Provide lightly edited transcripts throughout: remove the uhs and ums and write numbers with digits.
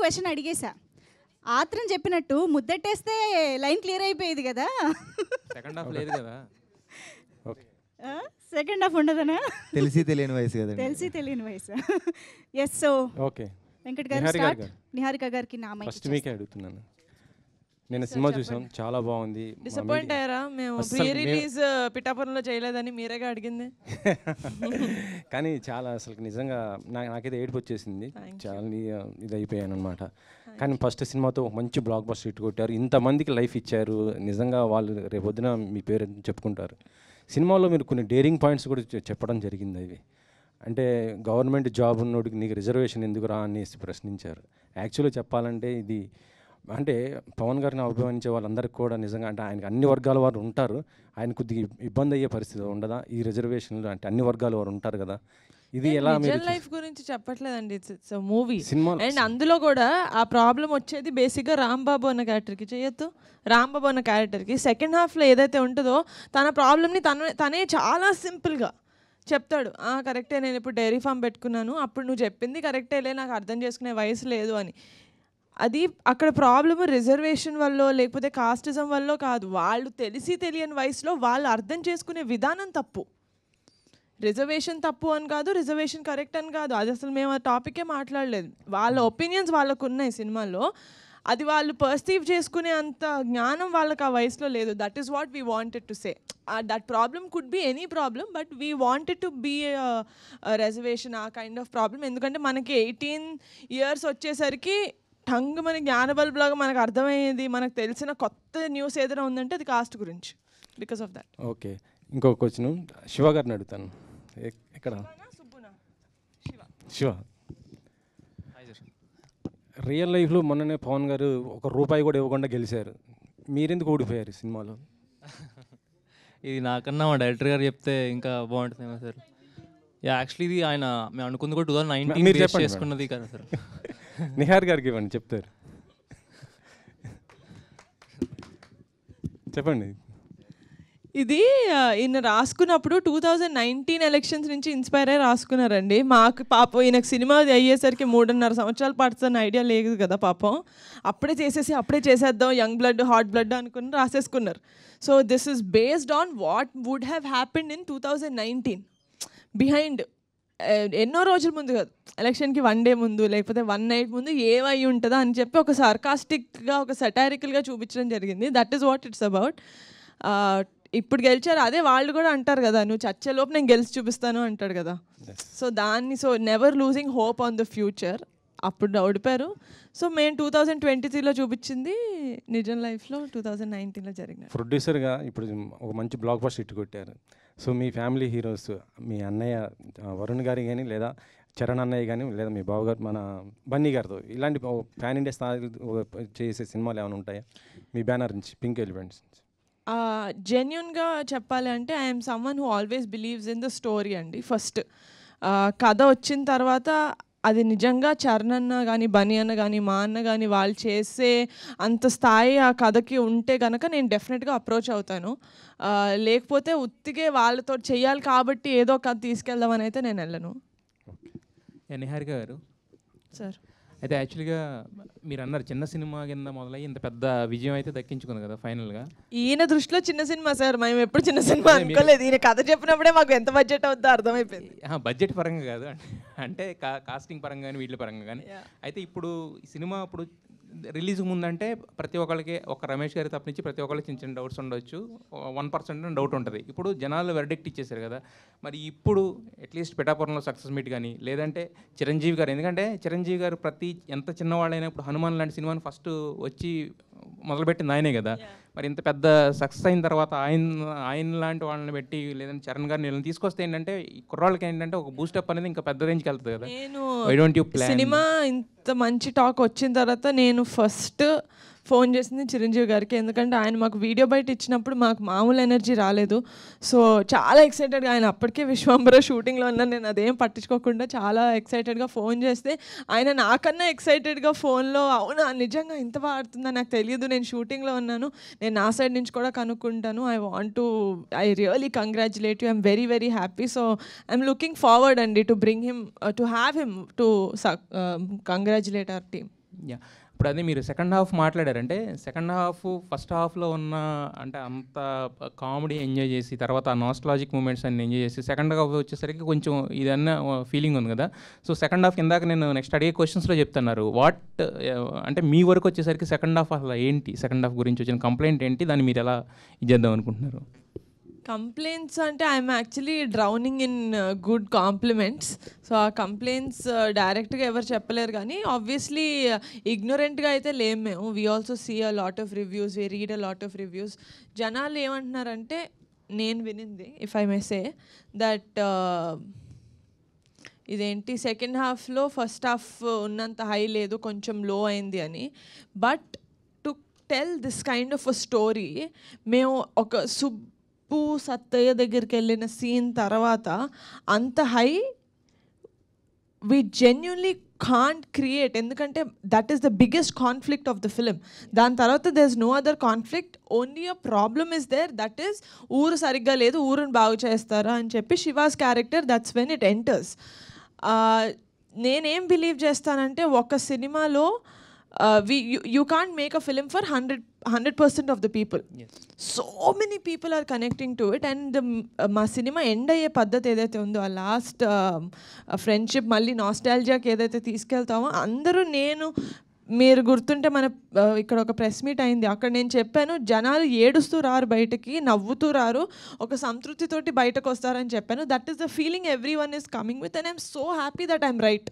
Question అడిగేశా. ఆత్రం చెప్పినట్టు ముద్దెట్టేస్తే line clear అయిపోయేది కదా. సెకండ్ హాఫ్ లేదు కదా. ఓకే, సెకండ్ హాఫ్ ఉండదనా? తెలిసి తెలియని వయసు కదా. తెలిసి తెలియని వయసు. ఎస్. సో ఓకే వెంకట్ గారు స్టార్ట్. నిహారిక గారికి నా మైక్ ఫస్ట్ మీకే అడుగుతున్నాను. నేను సినిమా చూసాం, చాలా బాగుంది. డిసప్పాయింట్ అయ్యారా? మేము ప్రీ రిలీజ్ పిఠాపురంలో చేయలేదని మీరేగా అడిగింది. కానీ చాలా అసలు నిజంగా నాకైతే ఏడుపు వచ్చేసింది. చాలా ఇది అయిపోయాను అనమాట. కానీ ఫస్ట్ సినిమాతో మంచి బ్లాక్ బస్టర్ హిట్ కొట్టారు, ఇంతమందికి లైఫ్ ఇచ్చారు. నిజంగా వాళ్ళు రేపొద్దున మీ పేరు చెప్పుకుంటారు. సినిమాలో మీరు కొన్ని డేరింగ్ పాయింట్స్ కూడా చెప్పడం జరిగింది. అవి అంటే గవర్నమెంట్ జాబ్ ఉన్నోడికి నీకు రిజర్వేషన్ ఎందుకు రా అనేసి ప్రశ్నించారు. యాక్చువల్గా చెప్పాలంటే ఇది అంటే పవన్ గారిని అభిమానించే వాళ్ళందరికీ కూడా నిజంగా అంటే ఆయనకు అన్ని వర్గాల వారు ఉంటారు. ఆయన కొద్దిగా ఇబ్బంది అయ్యే పరిస్థితి ఉండదా ఈ రిజర్వేషన్లు? అంటే అన్ని వర్గాల వారు ఉంటారు కదా. ఇది ఎలా రియల్ లైఫ్ గురించి చెప్పట్లేదండి, ఇట్స్ మూవీ. అండ్ అందులో కూడా ఆ ప్రాబ్లం వచ్చేది బేసిక్గా రాంబాబు అన్న క్యారెక్టర్కి. చేయొద్దు, రాంబాబు అన్న క్యారెక్టర్కి సెకండ్ హాఫ్లో ఏదైతే ఉంటుందో తన ప్రాబ్లమ్ని తనే చాలా సింపుల్గా చెప్తాడు. కరెక్టే, నేను ఇప్పుడు డైరీ ఫామ్ పెట్టుకున్నాను, అప్పుడు నువ్వు చెప్పింది కరెక్టేలే, నాకు అర్థం చేసుకునే వయసు లేదు అని. అది అక్కడ ప్రాబ్లము రిజర్వేషన్ వల్ల లేకపోతే కాస్టిజం వల్ల కాదు, వాళ్ళు తెలిసి తెలియని వయసులో వాళ్ళు అర్థం చేసుకునే విధానం తప్పు. రిజర్వేషన్ తప్పు అని కాదు, రిజర్వేషన్ కరెక్ట్ అని కాదు, అది అసలు మేము ఆ టాపికే మాట్లాడలేదు. వాళ్ళ ఒపీనియన్స్ వాళ్ళకు ఉన్నాయి సినిమాలో, అది వాళ్ళు పర్సీవ్ చేసుకునే అంత జ్ఞానం వాళ్ళకి ఆ వయసులో లేదు. That is what we wanted to say. That problem could be any problem, but we wanted to be reservation, ఆ కైండ్ ఆఫ్ ప్రాబ్లమ్. ఎందుకంటే మనకి 18 years వచ్చేసరికి టంగ్ మన జ్ఞానబల్బులాగా మనకు అర్థమయ్యేది, మనకు తెలిసిన కొత్త న్యూస్ ఏదైనా ఉందంటే అది కాస్ట్ గురించి. Because of that. ఓకే, ఇంకొక క్వశ్చన్ శివ గారిని అడుగుతాను. ఎక్కడ శివ? రియల్ లైఫ్లో మొన్ననే పవన్ గారు ₹1 కూడా ఇవ్వకుండా గెలిచారు, మీరెందుకు ఓడిపోయారు సినిమాలో? ఇది నాకన్నా మా డైరెక్టర్ గారు చెప్తే ఇంకా బాగుంటుందేమో సార్. యాక్చువల్లీ ఇది ఆయన మేము అనుకుంది కూడా 2019 చేసుకున్నది కదా సార్. నిహార్ గారికి ఇవ్వండి, చెప్తారు. చెప్పండి. ఇది ఈయన రాసుకున్నప్పుడు 2019 ఎలక్షన్స్ నుంచి ఇన్స్పైర్ అయ్యి రాసుకున్నారండి. మాకు పాపం ఈయనకు సినిమా అయ్యేసరికి 3.5 సంవత్సరాలు పడుతున్న ఐడియా లేదు కదా పాపం. అప్పుడే చేసేద్దాం, యంగ్ బ్లడ్ హాట్ బ్లడ్ అనుకుని రాసేసుకున్నారు. So this is based on what would have happened in 2019 behind. ఎన్నో రోజుల ముందు కాదు, ఎలక్షన్కి 1 day ముందు లేకపోతే 1 night ముందు ఏమై ఉంటుందా అని చెప్పి ఒక సార్కాస్టిక్గా ఒక సటారికల్గా చూపించడం జరిగింది. That is what it's about. ఇప్పుడు గెలిచారు, అదే వాళ్ళు కూడా అంటారు కదా, నువ్వు చచ్చేలోపు నేను గెలిచి చూపిస్తాను అంటాడు కదా. So never losing hope on the future. అప్పుడు ఓడిపారు. సో మేము 2023లో చూపించింది నిజం లైఫ్లో 2019లో జరిగిన. ప్రొడ్యూసర్గా ఇప్పుడు ఒక మంచి బ్లాక్ బస్టర్ హిట్ కొట్టారు. సో మీ ఫ్యామిలీ హీరోస్, మీ అన్నయ్య వరుణ్ గారి కానీ లేదా చరణ్ అన్నయ్య కానీ లేదా మీ బావగారు మన బన్నీ గారితో ఇలాంటి ప్యాన్ ఇండియా స్థాయి చేసే సినిమాలు ఏమైనా ఉంటాయా మీ బ్యానర్ నుంచి, పింక్ ఎలిఫెంట్స్? జెన్యున్గా చెప్పాలి అంటే I'm someone who always believes in the story అండి. ఫస్ట్ కథ వచ్చిన తర్వాత అది నిజంగా చరణ్ అన్న కానీ బన్నీ అన్న కానీ మా అన్న కానీ వాళ్ళు చేసే అంత స్థాయి ఆ కథకి ఉంటే కనుక నేను డెఫినెట్గా అప్రోచ్ అవుతాను. లేకపోతే ఉత్తిగే వాళ్ళతో చెయ్యాలి కాబట్టి ఏదో కథ తీసుకెళ్దామని అయితే నేను వెళ్ళను. నిహారిక గారు సార్, అయితే యాక్చువల్గా మీరు అన్నారు చిన్న సినిమా కింద మొదలయ్యి ఇంత పెద్ద విజయం అయితే దక్కించుకుంది కదా ఫైనల్గా. ఈయన దృష్టిలో చిన్న సినిమా సార్, మేము ఎప్పుడు చిన్న సినిమా అనుకోలేదు. ఈయన కథ చెప్పినప్పుడే మాకు ఎంత బడ్జెట్ అవుతుందో అర్థమైపోయింది. బడ్జెట్ పరంగా కాదు, అంటే కాస్టింగ్ పరంగా కానీ వీటి పరంగా కానీ. అయితే ఇప్పుడు సినిమా ఇప్పుడు రిలీజ్ ముందంటే ప్రతి ఒక్కరికి ఒక రమేష్ గారి తప్పనించి ప్రతి ఒక్కరికి చిన్న చిన్న డౌట్స్ ఉండొచ్చు, 1% డౌట్ ఉంటుంది. ఇప్పుడు జనాలు వెర్డిక్ట్ ఇచ్చేసారు కదా, మరి ఇప్పుడు అట్లీస్ట్ పిఠాపురంలో సక్సెస్ మీట్ కానీ లేదంటే చిరంజీవి గారు, ఎందుకంటే చిరంజీవి గారు ప్రతి ఎంత చిన్నవాళ్ళైనా ఇప్పుడు హనుమాన్ లాంటి సినిమాని ఫస్ట్ వచ్చి మొదలుపెట్టింది ఆయనే కదా. మరి ఇంత పెద్ద సక్సెస్ అయిన తర్వాత ఆయన లాంటి వాళ్ళని పెట్టి లేదంటే చరణ్ గారిని వీళ్ళని తీసుకొస్తే ఏంటంటే ఈ కుర్రాళ్ళకి ఏంటంటే ఒక బూస్టప్ అనేది ఇంకా పెద్ద రేంజ్కి వెళ్తుంది కదా. నేను సినిమా ఇంత మంచి టాక్ వచ్చిన తర్వాత నేను ఫస్ట్ ఫోన్ చేసింది చిరంజీవి గారికి. ఎందుకంటే ఆయన మాకు వీడియో బయట ఇచ్చినప్పుడు మాకు మామూలు ఎనర్జీ రాలేదు. సో చాలా ఎక్సైటెడ్గా, ఆయన అప్పటికే విశ్వంబర షూటింగ్లో ఉన్నాను, నేను అదేం పట్టించుకోకుండా చాలా ఎక్సైటెడ్గా ఫోన్ చేస్తే ఆయన నాకన్నా ఎక్సైటెడ్గా ఫోన్లో అవునా నిజంగా ఇంత బాగా ఆడుతుందా నాకు తెలియదు, నేను షూటింగ్లో ఉన్నాను, నేను నా సైడ్ నుంచి కూడా కనుక్కుంటాను, I really congratulate you, I'm very very happy. So I'm looking forward అండి to bring him, to have him to congratulate our team. Yeah, ఇప్పుడు అదే మీరు సెకండ్ హాఫ్ మాట్లాడారంటే సెకండ్ హాఫ్ ఫస్ట్ హాఫ్లో ఉన్న అంటే అంత కామెడీ ఎంజాయ్ చేసి తర్వాత ఆ నాస్టాలజిక్ మూమెంట్స్ అన్ని ఎంజాయ్ చేసి సెకండ్ హాఫ్ వచ్చేసరికి కొంచెం ఇదన్న ఫీలింగ్ ఉంది కదా. సో సెకండ్ హాఫ్ ఇందాక నేను నెక్స్ట్ అడిగే క్వశ్చన్స్లో చెప్తున్నారు వాట్ అంటే మీ వరకు వచ్చేసరికి సెకండ్ హాఫ్ అసలు ఏంటి, సెకండ్ హాఫ్ గురించి వచ్చిన కంప్లైంట్ ఏంటి, దాన్ని మీరు ఎలా ఇచ్చేద్దాం అనుకుంటున్నారు? కంప్లైంట్స్ అంటే I'm actually drowning in good compliments. So ఆ కంప్లైంట్స్ డైరెక్ట్గా ఎవరు చెప్పలేరు, కానీ ఆబ్వియస్లీ ఇగ్నోరెంట్గా అయితే లేం మేము. We also see a lot of reviews, we read a lot of reviews. జనాలు ఏమంటున్నారంటే, నేను వినింది if I may say that ఇదేంటి సెకండ్ హాఫ్లో ఫస్ట్ హాఫ్ ఉన్నంత హై లేదు, కొంచెం లో అయింది అని. But to tell this kind of a story, మేము ఒక సత్తయ్య దగ్గరికి వెళ్ళిన సీన్ తర్వాత అంత high we genuinely can't create, ఎందుకంటే that is the biggest conflict of the film. దాని తర్వాత there is no other conflict, only a problem is there, that is ఊరు సరిగ్గా లేదు, ఊరుని బాగు చేస్తారా అని చెప్పి Shiva's character, that's when it enters. నేనేం బిలీవ్ చేస్తానంటే, ఒక సినిమాలో you can't make a film for 100% of the people. Yes. So many people are connecting to it, and మా సినిమా ఎండ్ అయ్యే పద్ధతి ఏదైతే ఉందో, ఆ లాస్ట్ ఫ్రెండ్షిప్ మళ్ళీ నాస్టాల్జియాకి ఏదైతే తీసుకెళ్తామో, అందరూ మీరు గుర్తుంటే మన ఇక్కడ ఒక ప్రెస్ మీట్ అయింది, అక్కడ నేను చెప్పాను జనాలు ఏడుస్తూ రారు బయటకి, నవ్వుతూ రారు, ఒక సంతృప్తితోటి బయటకు వస్తారని చెప్పాను. That is the feeling every one is coming with, and I'm so happy that I'm right.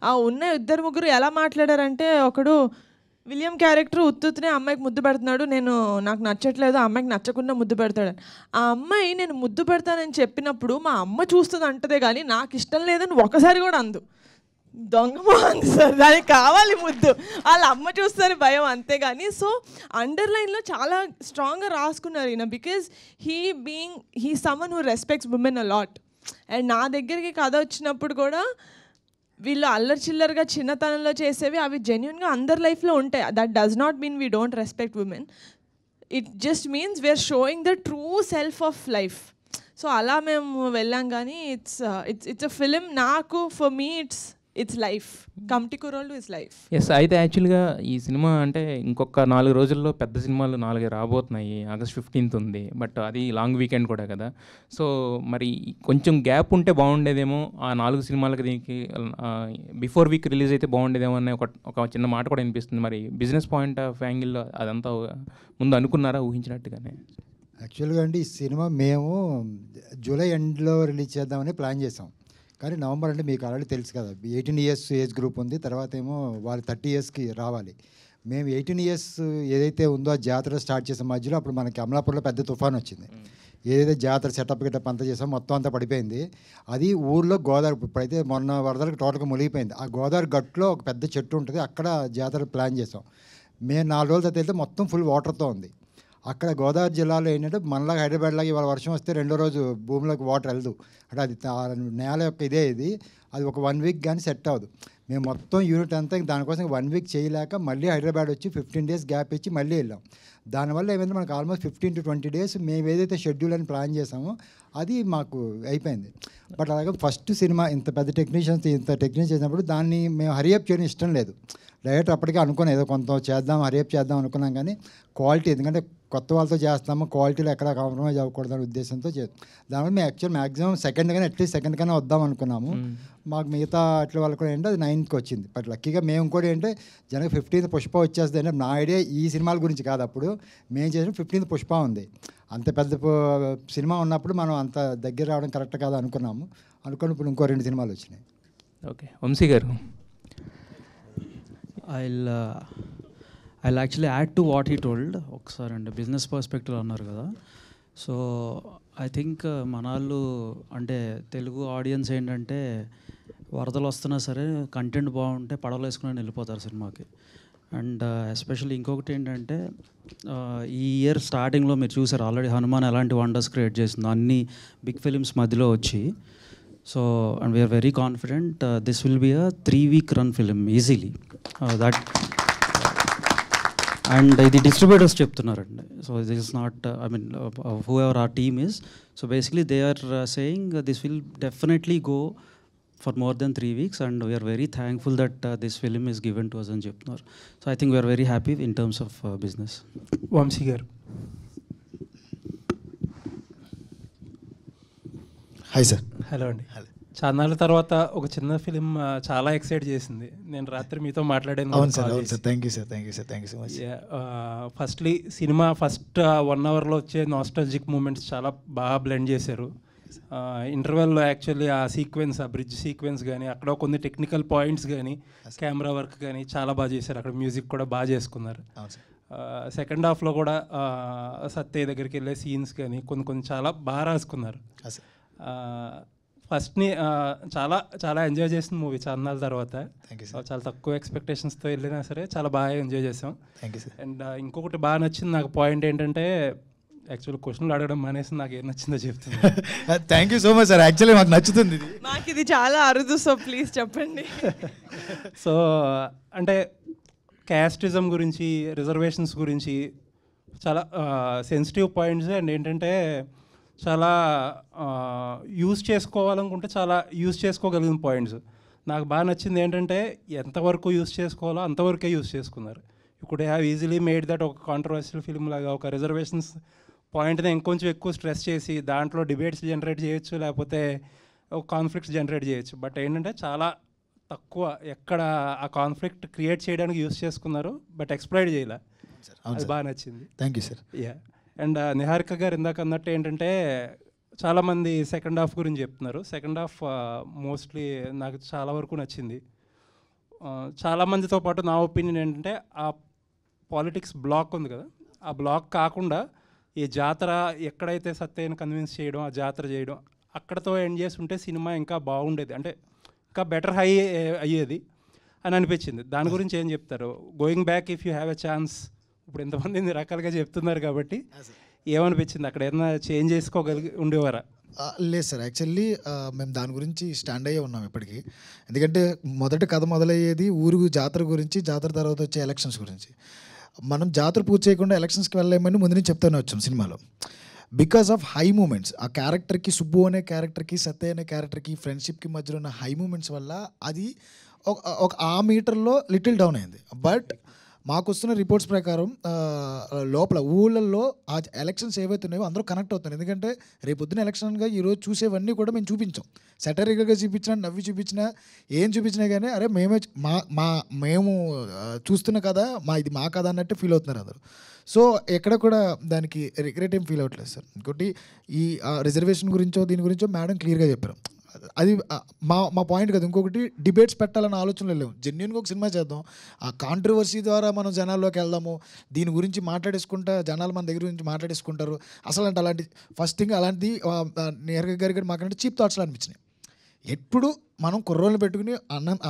ఆ ఉన్న ఇద్దరు ముగ్గురు ఎలా మాట్లాడారంటే, ఒకడు విలియం క్యారెక్టర్ ఉత్తునే అమ్మాయికి ముద్దు పెడుతున్నాడు, నాకు నచ్చట్లేదు, ఆ అమ్మాయికి నచ్చకుండా ముద్దు పెడతాడని. ఆ అమ్మాయి నేను ముద్దు పెడతానని చెప్పినప్పుడు మా అమ్మ చూస్తుంది అంటదే కానీ నాకు ఇష్టం లేదని ఒకసారి కూడా అందు. దొంగమో అంది సార్, దానికి కావాలి ముద్దు, వాళ్ళ అమ్మ చూస్తారు భయం, అంతేగాని. సో అండర్లైన్లో చాలా స్ట్రాంగ్గా రాసుకున్నారు ఈయన, because he someone who respects women a lot. And నా దగ్గరికి కథ వచ్చినప్పుడు కూడా వీళ్ళు అల్లరి చిల్లరగా చిన్నతనంలో చేసేవి అవి జెన్యున్గా అందరి లైఫ్లో ఉంటాయి. That does not mean we don't respect women, it just means we're showing the true self of life. So అలా మేము వెళ్ళాం, కానీ ఇట్స్ అ ఫిలిం. నాకు ఫర్ మీ ఇట్స్ లైఫ్, కమ్టికురోళ్ళు ఇస్ లైఫ్. ఎస్, అయితే యాక్చువల్గా ఈ సినిమా అంటే ఇంకొక 4 రోజుల్లో పెద్ద సినిమాలు 4 రాబోతున్నాయి. August 15th ఉంది, బట్ అది లాంగ్ వీకెండ్ కూడా కదా. సో మరి కొంచెం గ్యాప్ ఉంటే బాగుండేదేమో, ఆ 4 సినిమాలకి దీనికి బిఫోర్ వీక్ రిలీజ్ అయితే బాగుండేదేమో అనే ఒక చిన్న మాట కూడా వినిపిస్తుంది. మరి బిజినెస్ పాయింట్ ఆఫ్ యాంగిల్లో అదంతా ముందు అనుకున్నారా, ఊహించినట్టుగానే? యాక్చువల్గా అండి ఈ సినిమా మేము జూలై ఎండ్లో రిలీజ్ చేద్దామని ప్లాన్ చేసాం, కానీ నవంబర్ అంటే మీకు ఆల్రెడీ తెలుసు కదా, 18 years ఏజ్ గ్రూప్ ఉంది, తర్వాత ఏమో వాళ్ళు 30 yearsకి రావాలి. మేము 18 years ఏదైతే ఉందో ఆ జాతర స్టార్ట్ చేసే మధ్యలో అప్పుడు మనకి అమలాపూర్లో పెద్ద తుఫాన్ వచ్చింది. ఏదైతే జాతర సెటప్ గిటప్ అంతా చేసాం మొత్తం అంతా పడిపోయింది. అది ఊర్లో గోదావరి, ఇప్పుడైతే మొన్న వరదలకు టోటల్గా మునిగిపోయింది. ఆ గోదావరి గట్టులో ఒక పెద్ద చెట్టు ఉంటుంది, అక్కడ జాతర ప్లాన్ చేసాం. మేము 4 రోజుల తర్వాత వెళ్తే మొత్తం ఫుల్ వాటర్తో ఉంది. అక్కడ గోదావరి జిల్లాలో ఏంటంటే మనలాగా హైదరాబాద్ లాగా ఇవాళ వర్షం వస్తే రెండో రోజు భూమిలోకి వాటర్ వెళ్దు, అంటే అది నేల యొక్క ఇది అది ఒక 1 week కానీ సెట్ అవ్వదు. మేము మొత్తం యూనిట్ అంతా దానికోసం 1 week చేయలేక మళ్ళీ హైదరాబాద్ వచ్చి 15 days గ్యాప్ ఇచ్చి మళ్ళీ వెళ్ళాం. దానివల్ల ఏమైంది, మనకు ఆల్మోస్ట్ 15 to 20 days మేము ఏదైతే షెడ్యూల్ అని ప్లాన్ చేసామో అది మాకు అయిపోయింది. బట్ అలాగే ఫస్ట్ సినిమా ఇంత పెద్ద టెక్నీషియన్స్ చేసినప్పుడు దాన్ని మేము హరియప్ చేయడం ఇష్టం లేదు. డైరెక్ట్ అప్పటికే అనుకున్నాం ఏదో కొంత చేద్దాం, హరియప్ చేద్దాం అనుకున్నాం, కానీ క్వాలిటీ, ఎందుకంటే కొత్త వాళ్ళతో చేస్తాము, క్వాలిటీలో ఎక్కడ కాంప్రమైజ్ అవ్వకూడదనే ఉద్దేశంతో దానివల్ల మేము యాక్చువల్ మ్యాక్సిమం సెకండ్ కానీ అట్లీస్ట్ సెకండ్ కన్నా వద్దాం అనుకున్నాము. మాకు మిగతా అట్ల వాళ్ళు కూడా ఏంటంటే అది 9th వచ్చింది. బట్ లక్కీగా మేము కూడా ఏంటంటే జనకి 15th పుష్ప వచ్చేస్తుంది అంటే నా ఐడియా ఈ సినిమాల గురించి కాదు, అప్పుడు మేము చేసిన 15th పుష్ప ఉంది. అంత పెద్ద సినిమా ఉన్నప్పుడు మనం అంత దగ్గర రావడం కరెక్ట్ కాదు అనుకున్నాము. అనుకుని ఇప్పుడు ఇంకో 2 సినిమాలు వచ్చినాయి. ఓకే, వంశీ గారు. I'll actually add to what he told. ఒకసారి అండి బిజినెస్ పర్స్పెక్టివ్ అన్నారు కదా. సో ఐ థింక్ మనాళ్ళు అంటే తెలుగు ఆడియన్స్ ఏంటంటే వరదలు వస్తున్నా సరే కంటెంట్ బాగుంటే పడవలు వేసుకుని వెళ్ళిపోతారు సినిమాకి. అండ్ ఎస్పెషల్లీ ఇంకొకటి ఏంటంటే ఈ ఇయర్ స్టార్టింగ్లో మీరు చూసారు ఆల్రెడీ హనుమాన్ ఎలాంటి వండర్స్ క్రియేట్ చేసిందో అన్ని బిగ్ ఫిలిమ్స్ మధ్యలో వచ్చి. So and we're very confident this will be a 3-week run film easily. That and ఇది డిస్ట్రిబ్యూటర్స్ చెప్తున్నారండి. So this is not I mean whoever our team is. So basically they are saying this will definitely go for more than 3 weeks, and we're very thankful that this film is given to us అని చెప్తున్నారు. So I think we're very happy in terms of business. Vamsi గారు. Hi sir. Hello అండి. చాలా తర్వాత ఒక చిన్న film చాలా excite చేసింది. నేను రాత్రి మీతో మాట్లాడాను. అవును సార్, అవును sir. Thank you sir, thank you sir, thank you so much. Firstly cinema first 1 hourలో వచ్చే నాస్టాలజిక్ మూమెంట్స్ చాలా బాగా బ్లెండ్ చేశారు. ఇంటర్వెల్లో యాక్చువల్లీ ఆ సీక్వెన్స్, ఆ బ్రిడ్జ్ సీక్వెన్స్ కానీ, అక్కడ కొన్ని టెక్నికల్ పాయింట్స్ కానీ, కెమెరా వర్క్ కానీ చాలా బాగా చేశారు. అక్కడ మ్యూజిక్ కూడా బాగా చేసుకున్నారు. సెకండ్ హాఫ్లో కూడా సత్య దగ్గరికి వెళ్ళే సీన్స్ కానీ కొన్ని చాలా బాగా రాసుకున్నారు. ఫస్ట్ని చాలా చాలా ఎంజాయ్ చేసిన మూవీ చాన్నాళ్ళ తర్వాత. చాలా తక్కువ ఎక్స్పెక్టేషన్స్తో వెళ్ళినా సరే చాలా బాగా ఎంజాయ్ చేసాం. Thank you sir. అండ్ ఇంకొకటి బాగా నచ్చింది నాకు పాయింట్ ఏంటంటే, యాక్చువల్ క్వశ్చన్లు అడగడం మానేసి నాకు ఏం నచ్చిందో చెప్తుంది. Thank you so much sir. Actually మాకు నచ్చుతుంది ఇది. మాకు ఇది చాలా అరుదు, సో ప్లీజ్ చెప్పండి. సో అంటే క్యాస్టిజం గురించి, రిజర్వేషన్స్ గురించి చాలా సెన్సిటివ్ పాయింట్స్. అండ్ ఏంటంటే చాలా యూజ్ చేసుకోవాలనుకుంటే చాలా యూజ్ చేసుకోగలిగిన పాయింట్స్. నాకు బాగా నచ్చింది ఏంటంటే ఎంతవరకు యూజ్ చేసుకోవాలో అంతవరకే యూజ్ చేసుకున్నారు. ఇప్పుడు హ్యావ్ ఈజీలీ మేడ్ దట్ ఒక కాంట్రవర్షియల్ ఫిల్మ్ లాగా ఒక రిజర్వేషన్స్ పాయింట్ని ఇంకొంచెం ఎక్కువ స్ట్రెస్ చేసి దాంట్లో డిబేట్స్ జనరేట్ చేయొచ్చు, లేకపోతే ఒక కాన్ఫ్లిక్ట్స్ జనరేట్ చేయొచ్చు. బట్ ఏంటంటే చాలా తక్కువ ఎక్కడ ఆ కాన్ఫ్లిక్ట్ క్రియేట్ చేయడానికి యూజ్ చేసుకున్నారు, బట్ ఎక్స్ప్లాయిట్ చేయలే. అది బాగా నచ్చింది. Thank you sir. Yeah. And Niharika గారు ఇందాక అన్నట్టు ఏంటంటే చాలామంది సెకండ్ హాఫ్ గురించి చెప్తున్నారు. సెకండ్ హాఫ్ మోస్ట్లీ నాకు చాలా వరకు నచ్చింది. చాలామందితో పాటు నా ఒపీనియన్ ఏంటంటే ఆ పాలిటిక్స్ బ్లాక్ ఉంది కదా, ఆ బ్లాక్ కాకుండా ఈ జాతర ఎక్కడైతే సత్యని కన్విన్స్ చేయడం, ఆ జాతర చేయడం అక్కడతో ఎండ్ చేసి ఉంటే సినిమా ఇంకా బాగుండేది, అంటే ఇంకా బెటర్ హై అయ్యేది అని అనిపించింది. దాని గురించి ఏం చెప్తారు? Going back if you have a chance. ఇప్పుడు ఎంతమంది ఇన్ని రకాలుగా చెప్తున్నారు కాబట్టి ఏమనిపించింది? అక్కడ ఏదైనా చేంజ్ చేసుకోగలిగి ఉండేవారా? లేదు సార్, యాక్చువల్లీ మేము దాని గురించి స్టాండ్ అయ్యే ఉన్నాం ఇప్పటికీ. ఎందుకంటే మొదటి కథ మొదలయ్యేది ఊరు జాతర గురించి, జాతర తర్వాత వచ్చే ఎలక్షన్స్ గురించి. మనం జాతర పూర్తి చేయకుండా ఎలక్షన్స్కి వెళ్ళలేమని ముందు నుంచి చెప్తూనే వచ్చాం సినిమాలో. బికాస్ ఆఫ్ హై మూమెంట్స్, ఆ క్యారెక్టర్కి, సుబ్బు అనే క్యారెక్టర్కి, సత్య అనే క్యారెక్టర్కి, ఫ్రెండ్షిప్కి మధ్యలో ఉన్న హై మూమెంట్స్ వల్ల అది ఒక ఆ మీటర్లో లిటిల్ డౌన్ అయింది. బట్ మాకు వస్తున్న రిపోర్ట్స్ ప్రకారం లోపల ఊళ్ళల్లో ఆ ఎలక్షన్స్ ఏవైతే ఉన్నాయో అందరూ కనెక్ట్ అవుతున్నారు. ఎందుకంటే రేపొద్దున ఎలక్షన్గా ఈరోజు చూసేవన్నీ కూడా మేము చూపించాం. సెటరికల్గా చూపించినా, నవ్వి చూపించినా, ఏం చూపించినా కానీ అరే మేము చూస్తున్న కదా, ఇది మా కథ అన్నట్టు ఫీల్ అవుతున్నారు అందరూ. సో ఎక్కడ కూడా దానికి రిగ్రెట్ ఏం ఫీల్ అవ్వట్లేదు సార్. ఇంకోటి ఈ రిజర్వేషన్ గురించో దీని గురించో మేడం క్లియర్గా చెప్పారు. అది మా పాయింట్ కదా. ఇంకొకటి డిబేట్స్ పెట్టాలన్న ఆలోచనలు లేవు. జెన్యున్గా ఒక సినిమా చేద్దాం, ఆ కాంట్రవర్సీ ద్వారా మనం జనాల్లోకి వెళ్దాము, దీని గురించి మాట్లాడేసుకుంటా జనాలు మన దగ్గర గురించి మాట్లాడేసుకుంటారు. అసలు అంటే అలాంటి ఫస్ట్ థింగ్ అలాంటిది నేరుగా గారి మాకంటే చీప్ థాట్స్లో అనిపించినాయి. ఎప్పుడు మనం కుర్రోళ్ళని పెట్టుకుని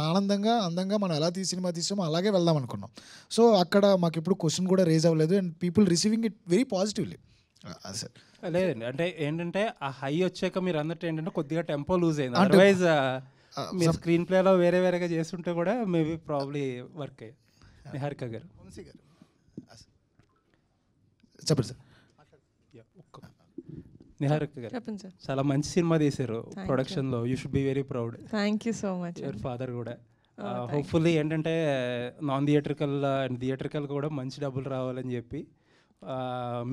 ఆనందంగా అందంగా మనం ఎలా సినిమా తీసామో అలాగే వెళ్దాం అనుకున్నాం. సో అక్కడ మాకు ఎప్పుడు క్వశ్చన్ కూడా రేజ్ అవ్వలేదు. And people receiving it very positively. Sir లేదండి, అంటే ఏంటంటే ఆ హై వచ్చాక మీరు అన్నట్టు ఏంటంటే కొద్దిగా టెంపో లూజ్ అయింది. అదర్వైజ్ మీరు స్క్రీన్ ప్లేలో వేరేగా చేస్తుంటే కూడా మేబీ ప్రాబ్లీ వర్క్ అయ్యి. నిహారిక గారు. చెప్పండి సార్. నిహారిక గారు చాలా మంచి సినిమా తీశారు ప్రొడక్షన్లో. You should be very proud. Thank you so much. Your father కూడా. హోప్ఫుల్లీ ఏంటంటే నాన్ థియేట్రికల్ అండ్ థియేట్రికల్ కూడా మంచి డబ్బులు రావాలని చెప్పి,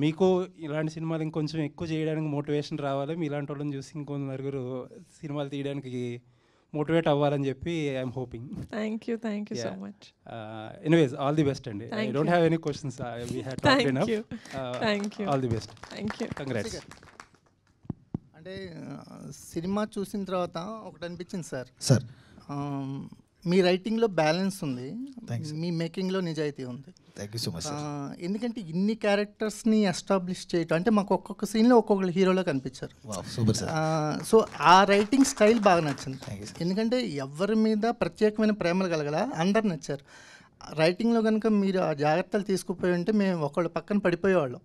మీకు ఇలాంటి సినిమాలు ఇంకొంచెం ఎక్కువ చేయడానికి మోటివేషన్ రావాలి. మీ ఇలాంటి వాళ్ళని చూసి ఇంకొంత నలుగురు సినిమాలు తీయడానికి మోటివేట్ అవ్వాలని చెప్పి I'm hoping. Thank you so much. Anyways all the best అండి. I don't have any questions. We had talked enough. All the best. Congrats. అంటే సినిమా చూసిన తర్వాత ఒకటి అనిపించింది సార్, మీ రైటింగ్లో బ్యాలెన్స్ ఉంది, మీ మేకింగ్లో నిజాయితీ ఉంది. Thank you so much. ఎందుకంటే ఇన్ని క్యారెక్టర్స్ని ఎస్టాబ్లిష్ చేయటం అంటే మాకు ఒక్కొక్క సీన్లో ఒక్కొక్కరు హీరోలో కనిపించారు. Super sir. సో ఆ రైటింగ్ స్టైల్ బాగా నచ్చింది. ఎందుకంటే ఎవరి మీద ప్రత్యేకమైన ప్రేమలు కలగల, అందరు నచ్చారు. రైటింగ్లో కనుక మీరు ఆ జాగ్రత్తలు తీసుకుపోయి ఉంటే మేము ఒకళ్ళు పక్కన పడిపోయేవాళ్ళం.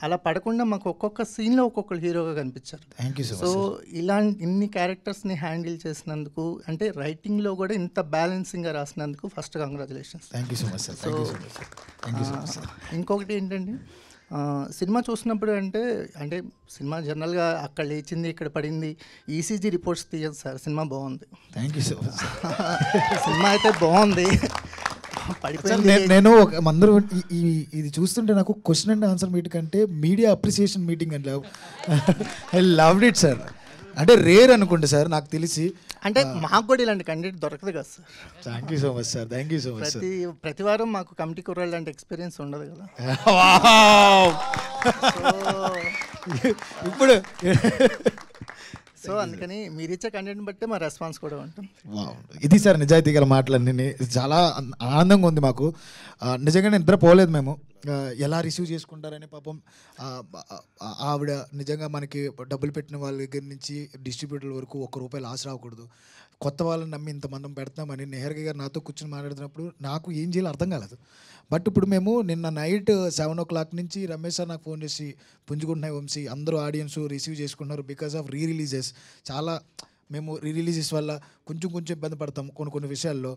అలా పడకుండా మాకు ఒక్కొక్క సీన్లో ఒక్కొక్కరు హీరోగా కనిపించారు. సో ఇన్ని క్యారెక్టర్స్ని హ్యాండిల్ చేసినందుకు, అంటే రైటింగ్లో కూడా ఇంత బ్యాలెన్సింగ్గా రాసినందుకు first congratulations. Thank you so much sir. ఇంకొకటి ఏంటంటే సినిమా చూసినప్పుడు అంటే అంటే సినిమా జనరల్గా అక్కడ లేచింది ఇక్కడ పడింది ఈసీజీ రిపోర్ట్స్ తీయదు సార్. సినిమా బాగుంది. Thank you so much. Cinema అయితే బాగుంది. నేను అందరూ ఇది చూస్తుంటే నాకు క్వశ్చన్ అండ్ ఆన్సర్ మీటింగ్ అంటే media appreciation meeting and I loved it sir. అంటే రేర్ అనుకోండి సార్ నాకు తెలిసి. అంటే మాకు కూడా ఇలాంటి కంటెంట్ దొరకదు కదా sir. Thank you so much sir. Thank you so much sir. ప్రతి వారం మాకు కమిటీ కుర్రాళ్ళు అంటే ఎక్స్పీరియన్స్ ఉండదు కదా. ఇప్పుడు సో అందుకని మీరు ఇచ్చే కంటెంట్ బట్టే మా రెస్పాన్స్ కూడా ఉంటుంది. ఇది సార్ నిజాయితీ గల మాటలన్నీ. చాలా ఆనందంగా ఉంది మాకు. నిజంగా నిద్రపోలేదు మేము. ఎలా రిసీవ్ చేసుకుంటారని పాపం ఆవిడ నిజంగా మనకి డబ్బులు పెట్టిన వాళ్ళ దగ్గర నుంచి డిస్ట్రిబ్యూటర్ల వరకు ₹1 లాస్ రాకూడదు, కొత్త వాళ్ళని నమ్మి ఇంతమంది పెడతామని నిహారిక గారు నాతో కూర్చొని మాట్లాడుతున్నప్పుడు నాకు ఏం చేయాలో అర్థం కాలేదు. బట్ ఇప్పుడు మేము నిన్న నైట్ 7 o'clock నుంచి రమేష్ సార్ నాకు ఫోన్ చేసి పుంజుకుంటున్నాయి వంశీ, అందరూ ఆడియన్స్ రిసీవ్ చేసుకున్నారు బికాస్ ఆఫ్ రీ రిలీజెస్. చాలా మేము రీ రిలీజెస్ వల్ల కొంచెం ఇబ్బంది పడతాం కొన్ని విషయాల్లో.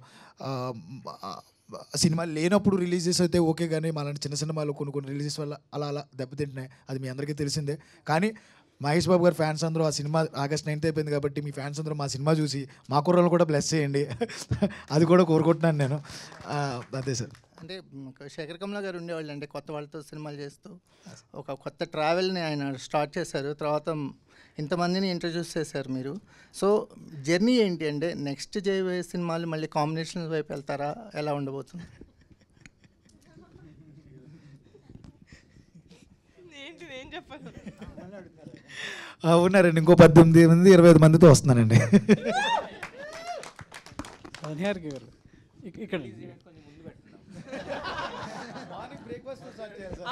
సినిమా లేనప్పుడు రిలీజెస్ అయితే ఓకే, కానీ మాలాంటి చిన్న సినిమాలు కొన్ని రిలీజెస్ వల్ల అలా దెబ్బతింటున్నాయి. అది మీ అందరికీ తెలిసిందే. కానీ మహేష్ బాబు గారు ఫ్యాన్స్ అందరూ ఆ సినిమా August 9th అయిపోయింది కాబట్టి మీ ఫ్యాన్స్ అందరూ మా సినిమా చూసి మా కుర్రలు కూడా బ్లెస్ చేయండి. అది కూడా కోరుకుంటున్నాను నేను. అదే సార్. అంటే శేఖర్ కమ్లా గారు ఉండేవాళ్ళు అంటే కొత్త వాళ్ళతో సినిమాలు చేస్తూ ఒక కొత్త ట్రావెల్ని ఆయన స్టార్ట్ చేశారు. తర్వాత ఇంతమందిని ఇంట్రడ్యూస్ చేశారు మీరు. సో జర్నీ ఏంటి అంటే నెక్స్ట్ చేయబోయే సినిమాలు మళ్ళీ కాంబినేషన్ వైపు వెళ్తారా, ఎలా ఉండబోతుంది? ఉన్నారండి, ఇంకో 18 మంది 25 మందితో వస్తున్నానండి. నిహారిక గారు ఇక్కడ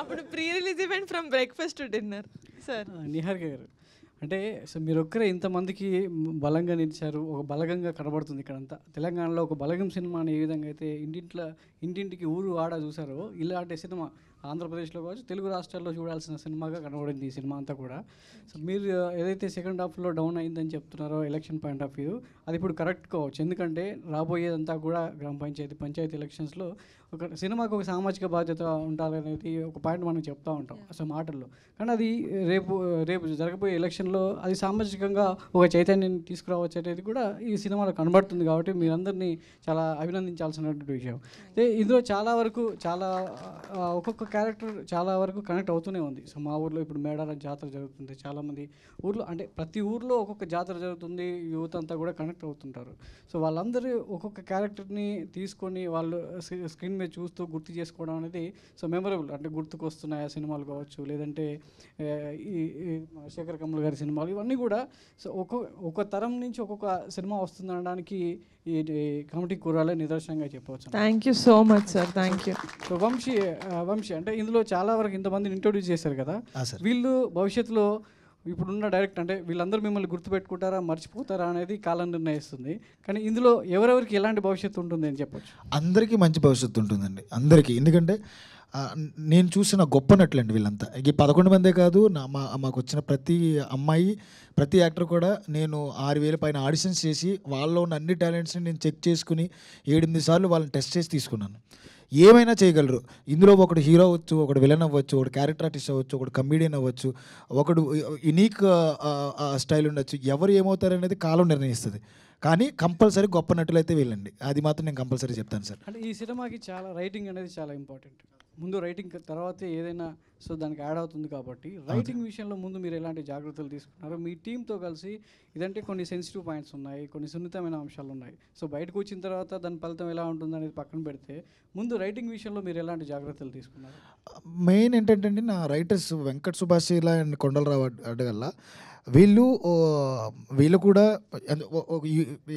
అప్పుడు pre release event from breakfast to dinner sir. Niharika గారు అంటే సో మీరు ఒక్కరే ఇంతమందికి బలంగా నిలిచారు, ఒక బలగంగా కనబడుతుంది ఇక్కడంతా. తెలంగాణలో ఒక బలగం సినిమాని ఏ విధంగా అయితే ఇంటింటికి ఊరు ఆడ చూసారో ఇలాంటి సినిమా ఆంధ్రప్రదేశ్లో కావచ్చు తెలుగు రాష్ట్రాల్లో చూడాల్సిన సినిమాగా కనబడింది ఈ సినిమా అంతా కూడా. సో మీరు ఏదైతే సెకండ్ హాఫ్లో డౌన్ అయిందని చెప్తున్నారో ఎలక్షన్ పాయింట్ ఆఫ్ వ్యూ, అది ఇప్పుడు కరెక్ట్ కావచ్చు. ఎందుకంటే రాబోయేదంతా కూడా గ్రామ పంచాయతీ ఎలక్షన్స్లో ఒక సినిమాకు ఒక సామాజిక బాధ్యత ఉండాలనేది ఒక పాయింట్ మనం చెప్తూ ఉంటాం అసలు మాటల్లో. కానీ అది రేపు జరగబోయే ఎలక్షన్లో అది సామాజికంగా ఒక చైతన్యం తీసుకురావచ్చు అనేది కూడా ఈ సినిమాలో కనబడుతుంది. కాబట్టి మీరందరినీ చాలా అభినందించాల్సినటువంటి విషయం. ఇందులో చాలా వరకు ఒక్కొక్క క్యారెక్టర్ చాలా వరకు కనెక్ట్ అవుతూనే ఉంది. సో మా ఊర్లో ఇప్పుడు మేడారం జాతర జరుగుతుంది, చాలామంది ఊర్లో అంటే ప్రతి ఊర్లో ఒక్కొక్క జాతర జరుగుతుంది, యూత్ అంతా కూడా కనెక్ట్ అవుతుంటారు. సో వాళ్ళందరూ ఒక్కొక్క క్యారెక్టర్ని తీసుకొని వాళ్ళు స్క్రీన్ మీద చూస్తూ గుర్తు చేసుకోవడం అనేది సో మెమరబుల్. అంటే గుర్తుకు వస్తున్నాయి ఆ సినిమాలు కావచ్చు, లేదంటే ఈ శేఖర్ కమ్ముల గారి సినిమాలు, ఇవన్నీ కూడా సో ఒక్కొక్క తరం నుంచి ఒక్కొక్క సినిమా వస్తుందనడానికి ఈ కమిటీ కూరాలే నిదర్శనంగా చెప్పవచ్చు. Thank you so much sir. Thank you. So Vamsi అంటే ఇందులో చాలా వరకు ఇంతమందిని ఇంట్రొడ్యూస్ చేశారు కదా, వీళ్ళు భవిష్యత్తులో ఇప్పుడున్న డైరెక్ట్ అంటే వీళ్ళందరూ మిమ్మల్ని గుర్తుపెట్టుకుంటారా మర్చిపోతారా అనేది కాలం నిర్ణయిస్తుంది. కానీ ఇందులో ఎవరెవరికి ఎలాంటి భవిష్యత్తు ఉంటుంది అని చెప్పొచ్చు? అందరికీ మంచి భవిష్యత్తు ఉంటుందండి, అందరికీ. ఎందుకంటే నేను చూసిన గొప్ప నటులండి వీళ్ళంతా. ఈ 11 మందే కాదు, మాకు వచ్చిన ప్రతి అమ్మాయి ప్రతి యాక్టర్ కూడా నేను 6,000 పైన ఆడిషన్స్ చేసి వాళ్ళలో ఉన్న అన్ని టాలెంట్స్ని నేను చెక్ చేసుకుని 7-8 సార్లు వాళ్ళని టెస్ట్ చేసి తీసుకున్నాను. ఏమైనా చేయగలరు ఇందులో. ఒకడు హీరో అవ్వచ్చు, ఒకడు విలన్ అవ్వచ్చు, ఒకడు క్యారెక్టర్ ఆర్టిస్ట్ అవ్వచ్చు, ఒకడు కమీడియన్ అవ్వచ్చు, ఒకడు యునీక్ స్టైల్ ఉండొచ్చు. ఎవరు ఏమవుతారనేది కాలం నిర్ణయిస్తుంది. కానీ కంపల్సరీ గొప్ప నటులైతే వెళ్ళండి, అది మాత్రం నేను కంపల్సరీ చెప్తాను సార్. అంటే ఈ సినిమాకి చాలా రైటింగ్ అనేది చాలా ఇంపార్టెంట్. ముందు రైటింగ్ తర్వాతే ఏదైనా సో దానికి యాడ్ అవుతుంది. కాబట్టి రైటింగ్ విషయంలో ముందు మీరు ఎలాంటి జాగ్రత్తలు తీసుకున్నారు మీ టీంతో కలిసి? ఇదంటే కొన్ని సెన్సిటివ్ పాయింట్స్ ఉన్నాయి, కొన్ని సున్నితమైన అంశాలు ఉన్నాయి. సో బయటకు వచ్చిన తర్వాత దాని ఫలితం ఎలా ఉంటుంది అనేది పక్కన పెడితే ముందు రైటింగ్ విషయంలో మీరు ఎలాంటి జాగ్రత్తలు తీసుకున్నారు? మెయిన్ ఏంటంటే అండి, నా రైటర్స్ వెంకట్ సుభాషిలా అండ్ కొండలరావు అడ్డగల్ల వీళ్ళు కూడా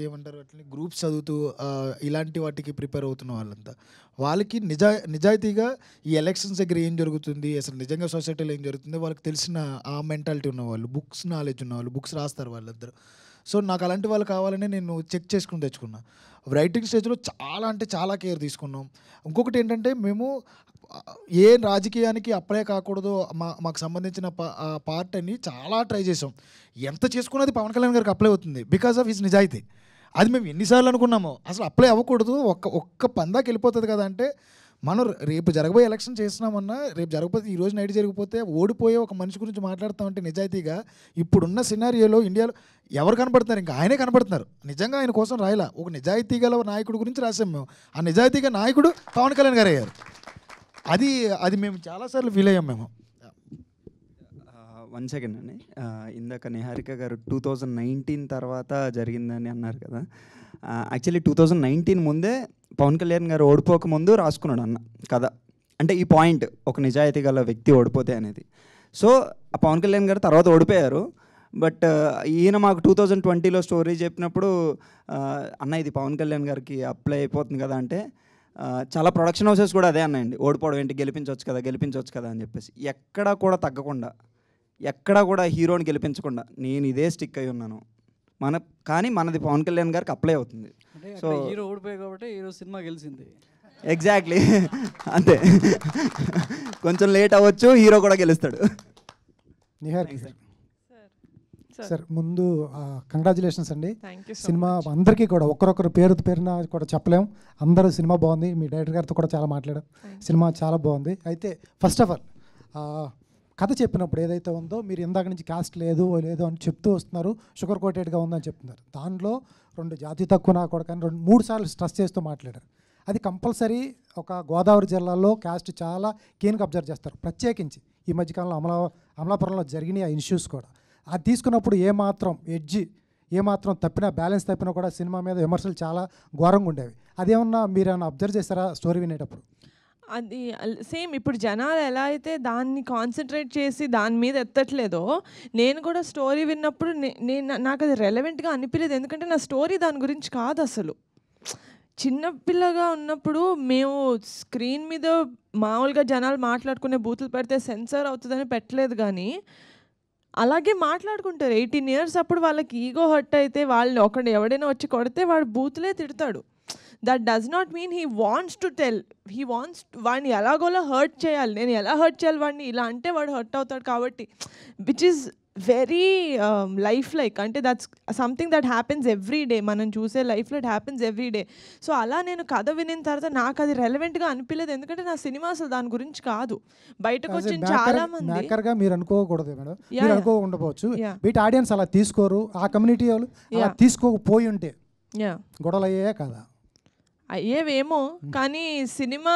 ఏమంటారు అట్లా గ్రూప్స్ చదువుతూ ఇలాంటి వాటికి ప్రిపేర్ అవుతున్న వాళ్ళంతా. వాళ్ళకి నిజాయితీగా ఈ ఎలక్షన్స్ దగ్గర ఏం జరుగుతుంది, అసలు నిజంగా సొసైటీలో ఏం జరుగుతుంది వాళ్ళకి తెలిసిన ఆ మెంటాలిటీ ఉన్నవాళ్ళు, బుక్స్ నాలెడ్జ్ ఉన్నవాళ్ళు, బుక్స్ రాస్తారు వాళ్ళందరూ. సో నాకు అలాంటి వాళ్ళు కావాలని నేను చెక్ చేసుకుని తెచ్చుకున్నా. రైటింగ్ స్టేజ్లో చాలా అంటే చాలా కేర్ తీసుకున్నాం. ఇంకొకటి ఏంటంటే మేము ఏ రాజకీయానికి అప్లై కాకూడదు మాకు సంబంధించిన పార్ట్ అని చాలా ట్రై చేసాం. ఎంత చేసుకున్నది పవన్ కళ్యాణ్ గారికి అప్లై అవుతుంది బికాస్ ఆఫ్ హిస్ నిజాయితీ. అది మేము ఎన్నిసార్లు అనుకున్నామో అసలు అప్లై అవ్వకూడదు, ఒక్క పందాకి వెళ్ళిపోతుంది కదా అంటే మనం రేపు జరగబోయే ఎలక్షన్ చేస్తున్నామన్నా, రేపు జరగకపోతే ఈ రోజు నైట్ జరిగిపోతే ఓడిపోయే ఒక మనిషి గురించి మాట్లాడుతామంటే నిజాయితీగా ఇప్పుడున్న సినారియోలో ఇండియాలో ఎవరు కనపడుతున్నారు? ఇంకా ఆయనే కనపడుతున్నారు. నిజంగా ఆయన కోసం రాయలా, ఒక నిజాయితీ గల నాయకుడి గురించి రాసాం మేము. ఆ నిజాయితీగా నాయకుడు పవన్ కళ్యాణ్ గారు అయ్యారు. అది మేము చాలాసార్లు ఫీల్ అయ్యాం మేము. 1 సెకండ్ అండి. ఇందాక నిహారిక గారు 2019 తర్వాత జరిగిందని అన్నారు కదా. యాక్చువల్లీ 2019 ముందే పవన్ కళ్యాణ్ గారు ఓడిపోక ముందు రాసుకున్నాడు అన్న కథ. అంటే ఈ పాయింట్, ఒక నిజాయితీ గల వ్యక్తి ఓడిపోతే అనేది. సో ఆ పవన్ కళ్యాణ్ గారు తర్వాత ఓడిపోయారు. బట్ ఈయన మాకు 2020లో స్టోరీ చెప్పినప్పుడు అన్న ఇది పవన్ కళ్యాణ్ గారికి అప్లై అయిపోతుంది కదా అంటే, చాలా ప్రొడక్షన్ హౌసెస్ కూడా అదే అన్నాయండి, ఓడిపోవడం ఏంటి, గెలిపించవచ్చు కదా అని చెప్పేసి. ఎక్కడా కూడా తగ్గకుండా, ఎక్కడా కూడా హీరోని గెలిపించకుండా నేను ఇదే స్టిక్ అయి ఉన్నాను. కానీ మనది పవన్ కళ్యాణ్ గారికి అప్లై అవుతుంది. సో హీరో ఓడిపోయాయి కాబట్టి హీరో సినిమా గెలిచింది. ఎగ్జాక్ట్లీ అంతే. కొంచెం లేట్ అవ్వచ్చు, హీరో కూడా గెలుస్తాడు. నిహారిక సార్ ముందు కంగ్రాచులేషన్స్ అండి. సినిమా అందరికీ కూడా ఒక్కరొక్కరు పేరున కూడా చెప్పలేం. అందరూ సినిమా బాగుంది. మీ డైరెక్టర్ గారితో కూడా చాలా మాట్లాడాం. సినిమా చాలా బాగుంది. అయితే ఫస్ట్ ఆఫ్ ఆల్ కథ చెప్పినప్పుడు ఏదైతే ఉందో, మీరు ఇందాక నుంచి కాస్ట్ లేదు అని చెప్తూ వస్తున్నారు, షుగర్ కోటెడ్గా ఉందని చెప్తున్నారు. దానిలో 2 జాతి తక్కువ నా కూడా కానీ 3 సార్లు స్ట్రెస్ చేస్తూ మాట్లాడారు. అది కంపల్సరీ ఒక గోదావరి జిల్లాలో క్యాస్ట్ చాలా కీన్గా అబ్జర్వ్ చేస్తారు. ప్రత్యేకించి ఈ మధ్యకాలంలో అమలాపురంలో జరిగిన ఆ ఇష్యూస్ కూడా అది తీసుకున్నప్పుడు ఏమాత్రం తప్పినా, బ్యాలెన్స్ తప్పినా కూడా సినిమా మీద విమర్శలు చాలా ఘోరంగా ఉండేవి. అదేమన్నా మీరేమన్నా అబ్జర్వ్ చేస్తారా స్టోరీ వినేటప్పుడు? అది సేమ్ ఇప్పుడు జనాలు ఎలా అయితే దాన్ని కాన్సన్ట్రేట్ చేసి దాని మీద ఎత్తట్లేదో, నేను కూడా స్టోరీ విన్నప్పుడు నాకు అది రెలవెంట్గా అనిపించలేదు. ఎందుకంటే నా స్టోరీ దాని గురించి కాదు అసలు. చిన్నపిల్లగా ఉన్నప్పుడు మేము స్క్రీన్ మీద మామూలుగా జనాలు మాట్లాడుకునే బూతులు పెడితే సెన్సార్ అవుతుందని పెట్టలేదు, కానీ అలాగే మాట్లాడుకుంటారు. 18 years అప్పుడు వాళ్ళకి ఈగో హర్ట్ అయితే వాళ్ళు ఎవడైనా వచ్చి కొడితే వాడు బూతులే తిడతాడు. That does not mean he wants to tell, వాడిని ఎలాగోలా హర్ట్ చేయాలి, నేను ఎలా హర్ట్ చేయాలి వాడిని, ఇలా అంటే వాడు హర్ట్ అవుతాడు. కాబట్టి which is very life like, అంటే that's something that happens every day. మనం చూసే లైఫ్లో it happens every day. So అలా నేను కథ వినిన తర్వాత నాకు అది రెలవెంట్గా అనిపించలేదు. ఎందుకంటే నా సినిమా అసలు దాని గురించి కాదు. బయటకు వచ్చిన చాలా మంది మేకర్గా మీరు అనుకోకూడదు మేడం, మీరు అనుకోకుండవచ్చు. వీటి ఆడియన్స్ అలా తీసుకోరు, ఆ కమ్యూనిటీ వాళ్ళు అలా తీసుకోకపోయి ఉంటే గొడవలు అయ్యాయా కదా? అయ్యేవేమో, కానీ సినిమా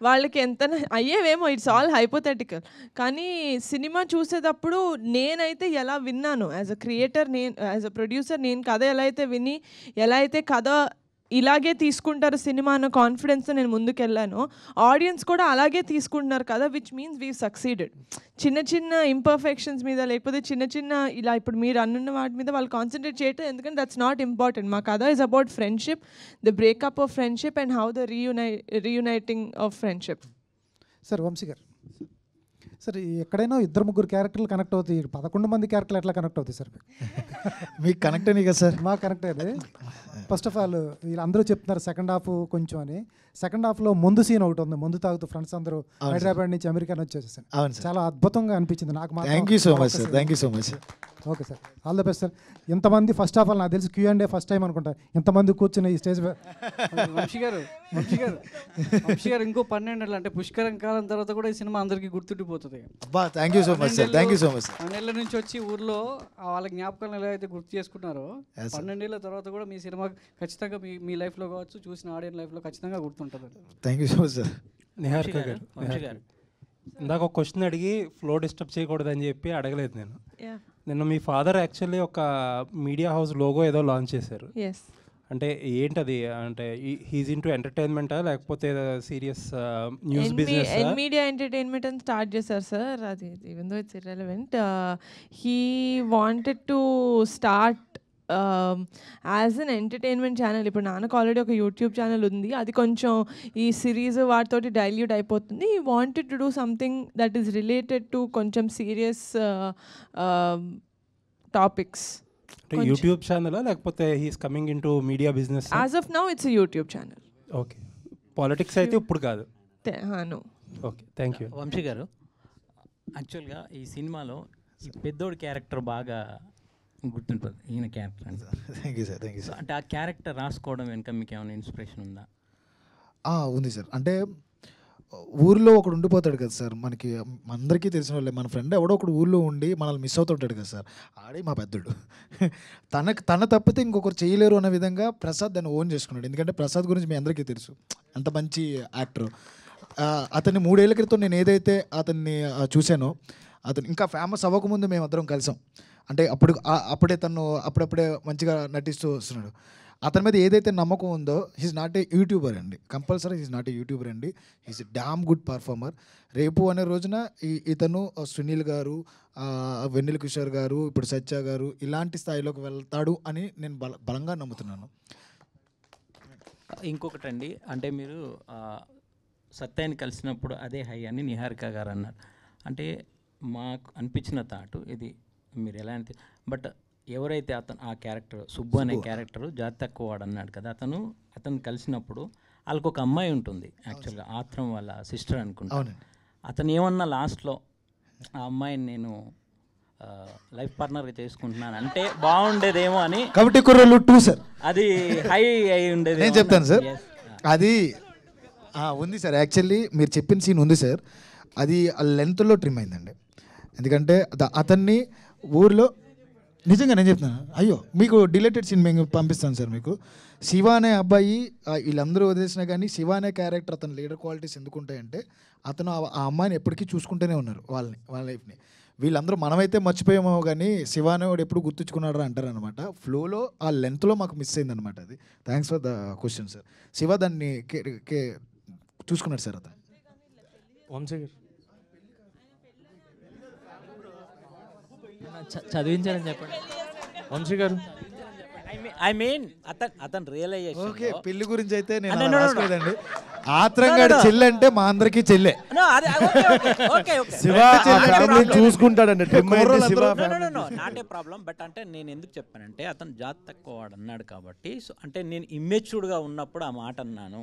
వాళ్ళకి ఎంత అయ్యేవేమో, ఇట్స్ ఆల్ హైపోథెటికల్. కానీ సినిమా చూసేటప్పుడు నేనైతే ఎలా విన్నాను as a creator, as a producer, నేను కథ ఎలా అయితే కథ ఇలాగే తీసుకుంటారు సినిమా అన్న కాన్ఫిడెన్స్తో నేను ముందుకెళ్ళాను. ఆడియన్స్ కూడా అలాగే తీసుకుంటున్నారు కదా, విచ్ మీన్స్ వీ సక్సీడెడ్. చిన్న ఇంపర్ఫెక్షన్స్ మీద, లేకపోతే చిన్న ఇలా ఇప్పుడు మీరు అన్నున్న వాటి మీద వాళ్ళు కాన్సన్ట్రేట్ చేయటం, ఎందుకంటే దట్స్ నాట్ ఇంపార్టెంట్. మా కథ is about friendship, the breakup of friendship and how the reuniting of friendship. Sir Vamsi garu, sir ఎక్కడైనా 2-3 క్యారెక్టర్లు కనెక్ట్ అవుతాయి, 11 మంది క్యారెక్టర్లు ఎట్లా కనెక్ట్ అవుతాయి సార్? మీకు కనెక్ట్ అయినాయి కదా సార్? మాకు కనెక్ట్ అయ్యేది. ఫస్ట్ ఆఫ్ ఆల్ వీళ్ళందరూ చెప్తున్నారు సెకండ్ హాఫ్ కొంచెం అని. సెకండ్ హాఫ్లో ముందు సీన్ ఒకటి ఉంది, ముందు తాగుతూ ఫ్రెండ్స్ అందరూ హైదరాబాద్ నుంచి అమెరికా వచ్చేసాను. చాలా అద్భుతంగా అనిపించింది నాకు. Thank you so much sir. Thank you so much. Okay sir, all the best sir. ఇంతమంది ఫస్ట్ ఆఫ్ ఆల్ నాకు తెలిసి Q&A ఫస్ట్ టైం అనుకుంటా ఇంతమంది కూర్చుని ఈ స్టేజ్. వంశీ గారు ఇంకో 12 ఏళ్ళు, అంటే పుష్కరం కాలం తర్వాత కూడా ఈ సినిమా అందరికీ గుర్తుండిపోతుంది. Thank you so much sir. Thank you so much. 12 నుంచి వచ్చి ఊర్లో వాళ్ళ జ్ఞాపకాలను ఎలా అయితే గుర్తు చేసుకుంటున్నారో, 12 ఏళ్ళ తర్వాత కూడా మీ సినిమా ఖచ్చితంగా మీ లైఫ్లో కావచ్చు, చూసిన ఆడియన్స్ లైఫ్లో ఖచ్చితంగా గుర్తుంటుంది. Thank you so much sir. Niharika గారు, ఇందాక ఒక క్వశ్చన్ అడిగి ఫ్లో డిస్టర్బ్ చేయకూడదని చెప్పి అడగలేదు నేను. నిన్న మీ ఫాదర్ యాక్చువల్లీ ఒక మీడియా హౌస్ లోగో ఏదో లాంచ్ చేశారు. అంటే ఏంటది? అంటే హీజ్ ఇంటూ ఎంటర్టైన్మెంటా లేకపోతే serious news business? Media entertainment అని స్టార్ట్ చేశారు సార్. అది even though it's irrelevant, he wanted to start as an entertainment channel. ఇప్పుడు నాన్నకు ఆల్రెడీ ఒక యూట్యూబ్ ఛానల్ ఉంది, అది కొంచెం ఈ సిరీస్ వాటితోటి డైల్యూట్ అయిపోతుంది. He wanted to do something that is related to కొంచెం సీరియస్ టాపిక్స్. యూట్యూబ్ ఛానల్ లేకపోతే he's coming into media business? As of now it's YouTube channel. Okay, politics అయితే ఇప్పుడు కాదు. Okay, thank you. వంశీ గారు, యాక్చువల్గా ఈ సినిమాలో ఈ పెద్దోడి క్యారెక్టర్ బాగా గుర్తుంటుంది, ఈయన క్యారెక్టర్ అంటే. Thank you sir. Thank you sir. అంటే ఆ క్యారెక్టర్ రాసుకోవడం వెనుక మీకు ఏమైనా ఇన్స్పిరేషన్ ఉందా? ఉంది సార్. అంటే ఊర్లో ఒకడు ఉండిపోతాడు కదా సార్, మనకి అందరికీ తెలిసిన వాళ్ళే, మన ఫ్రెండ్ ఎవడో ఒకడు ఊర్లో ఉండి మనల్ని మిస్ అవుతుంటాడు కదా సార్, ఆడే మా పెద్దోడు. తన తప్పితే ఇంకొకరు చేయలేరు అన్న విధంగా ప్రసాద్ దాన్ని ఓన్ చేసుకున్నాడు. ఎందుకంటే ప్రసాద్ గురించి మీ అందరికీ తెలుసు, అంత మంచి యాక్టర్. అతన్ని 3 ఏళ్ల క్రితం నేను ఏదైతే అతన్ని చూశానో, అతను ఇంకా ఫేమస్ అవ్వకముందు మేము అందరం కలిసాం. అంటే అప్పుడే మంచిగా నటిస్తూ వస్తున్నాడు. అతని మీద ఏదైతే నమ్మకం ఉందో, హీస్ నాట్ ఏ యూట్యూబర్ అండి, compulsory he's not a YouTuber అండి, హీస్ డామ్ గుడ్ పర్ఫార్మర్. రేపు అనే రోజున ఇతను సునీల్ గారు, వెన్నెల కిషోర్ గారు, ఇప్పుడు సత్య గారు ఇలాంటి స్థాయిలోకి వెళ్తాడు అని నేను బలంగా నమ్ముతున్నాను. ఇంకొకటండి, అంటే మీరు సత్యాన్ని కలిసినప్పుడు అదే హై అని నిహారిక గారు అన్నారు. అంటే మాకు అనిపించిన థాటు ఇది, మీరు ఎలా అంటే, బట్ ఎవరైతే ఆ క్యారెక్టర్ సుబ్బు అనే క్యారెక్టర్ జాతి తక్కువ వాడు అన్నాడు కదా, అతను కలిసినప్పుడు వాళ్ళకు ఒక అమ్మాయి ఉంటుంది యాక్చువల్గా, ఆత్రం వాళ్ళ సిస్టర్ అనుకుంటాను. అతను ఏమన్నా లాస్ట్లో ఆ అమ్మాయిని నేను లైఫ్ పార్ట్నర్గా చేసుకుంటున్నాను అంటే బాగుండేదేమో అని. కాబట్టి కుర్రలు 2 సార్ అది హై అయి ఉండేది. నేను చెప్తాను సార్, అది ఉంది సార్. యాక్చువల్లీ మీరు చెప్పిన సీన్ ఉంది సార్, అది ఆ లెంత్లో ట్రిమ్ అయిందండి. ఎందుకంటే అతన్ని ఊర్లో నిజంగా నేను చెప్తున్నాను, అయ్యో మీకు డిలేటెడ్ సీన్ మేము పంపిస్తాను సార్ మీకు. శివ అనే అబ్బాయి వీళ్ళందరూ వదిలేసినా కానీ శివ అనే క్యారెక్టర్ అతను లీడర్ క్వాలిటీస్ ఎందుకుంటాయంటే, అతను ఆ అమ్మాయిని ఎప్పటికీ చూసుకుంటూనే ఉన్నారు, వాళ్ళ లైఫ్ని. వీళ్ళందరూ మనమైతే మర్చిపోయామో కానీ శివ అనేవాడు ఎప్పుడు గుర్తుంచుకున్నాడు అంటారు అనమాట. ఫ్లోలో ఆ లెంత్లో మాకు మిస్ అయిందనమాట. అది thanks for the question sir. Shiva దాన్ని చూసుకున్నాడు సార్ అతను. వంశీ గారు చదివించారని చెప్పండి. వంశీ గారు ఐ మీన్ అతను రియలైజేషన్. ఓకే, పెళ్లి గురించి అయితే నేను రాసుకోలేదండి. ఆత్రంగా చెల్లి అంటే మా అందరికీ చెల్లె. చూసుకుంటాడండి. Not a problem. బట్ అంటే నేను ఎందుకు చెప్పానంటే, అతను జాతి తక్కువ వాడు అన్నాడు కాబట్టి, సో అంటే నేను ఇమ్మెచ్యూర్డ్గా ఉన్నప్పుడు ఆ మాట అన్నాను.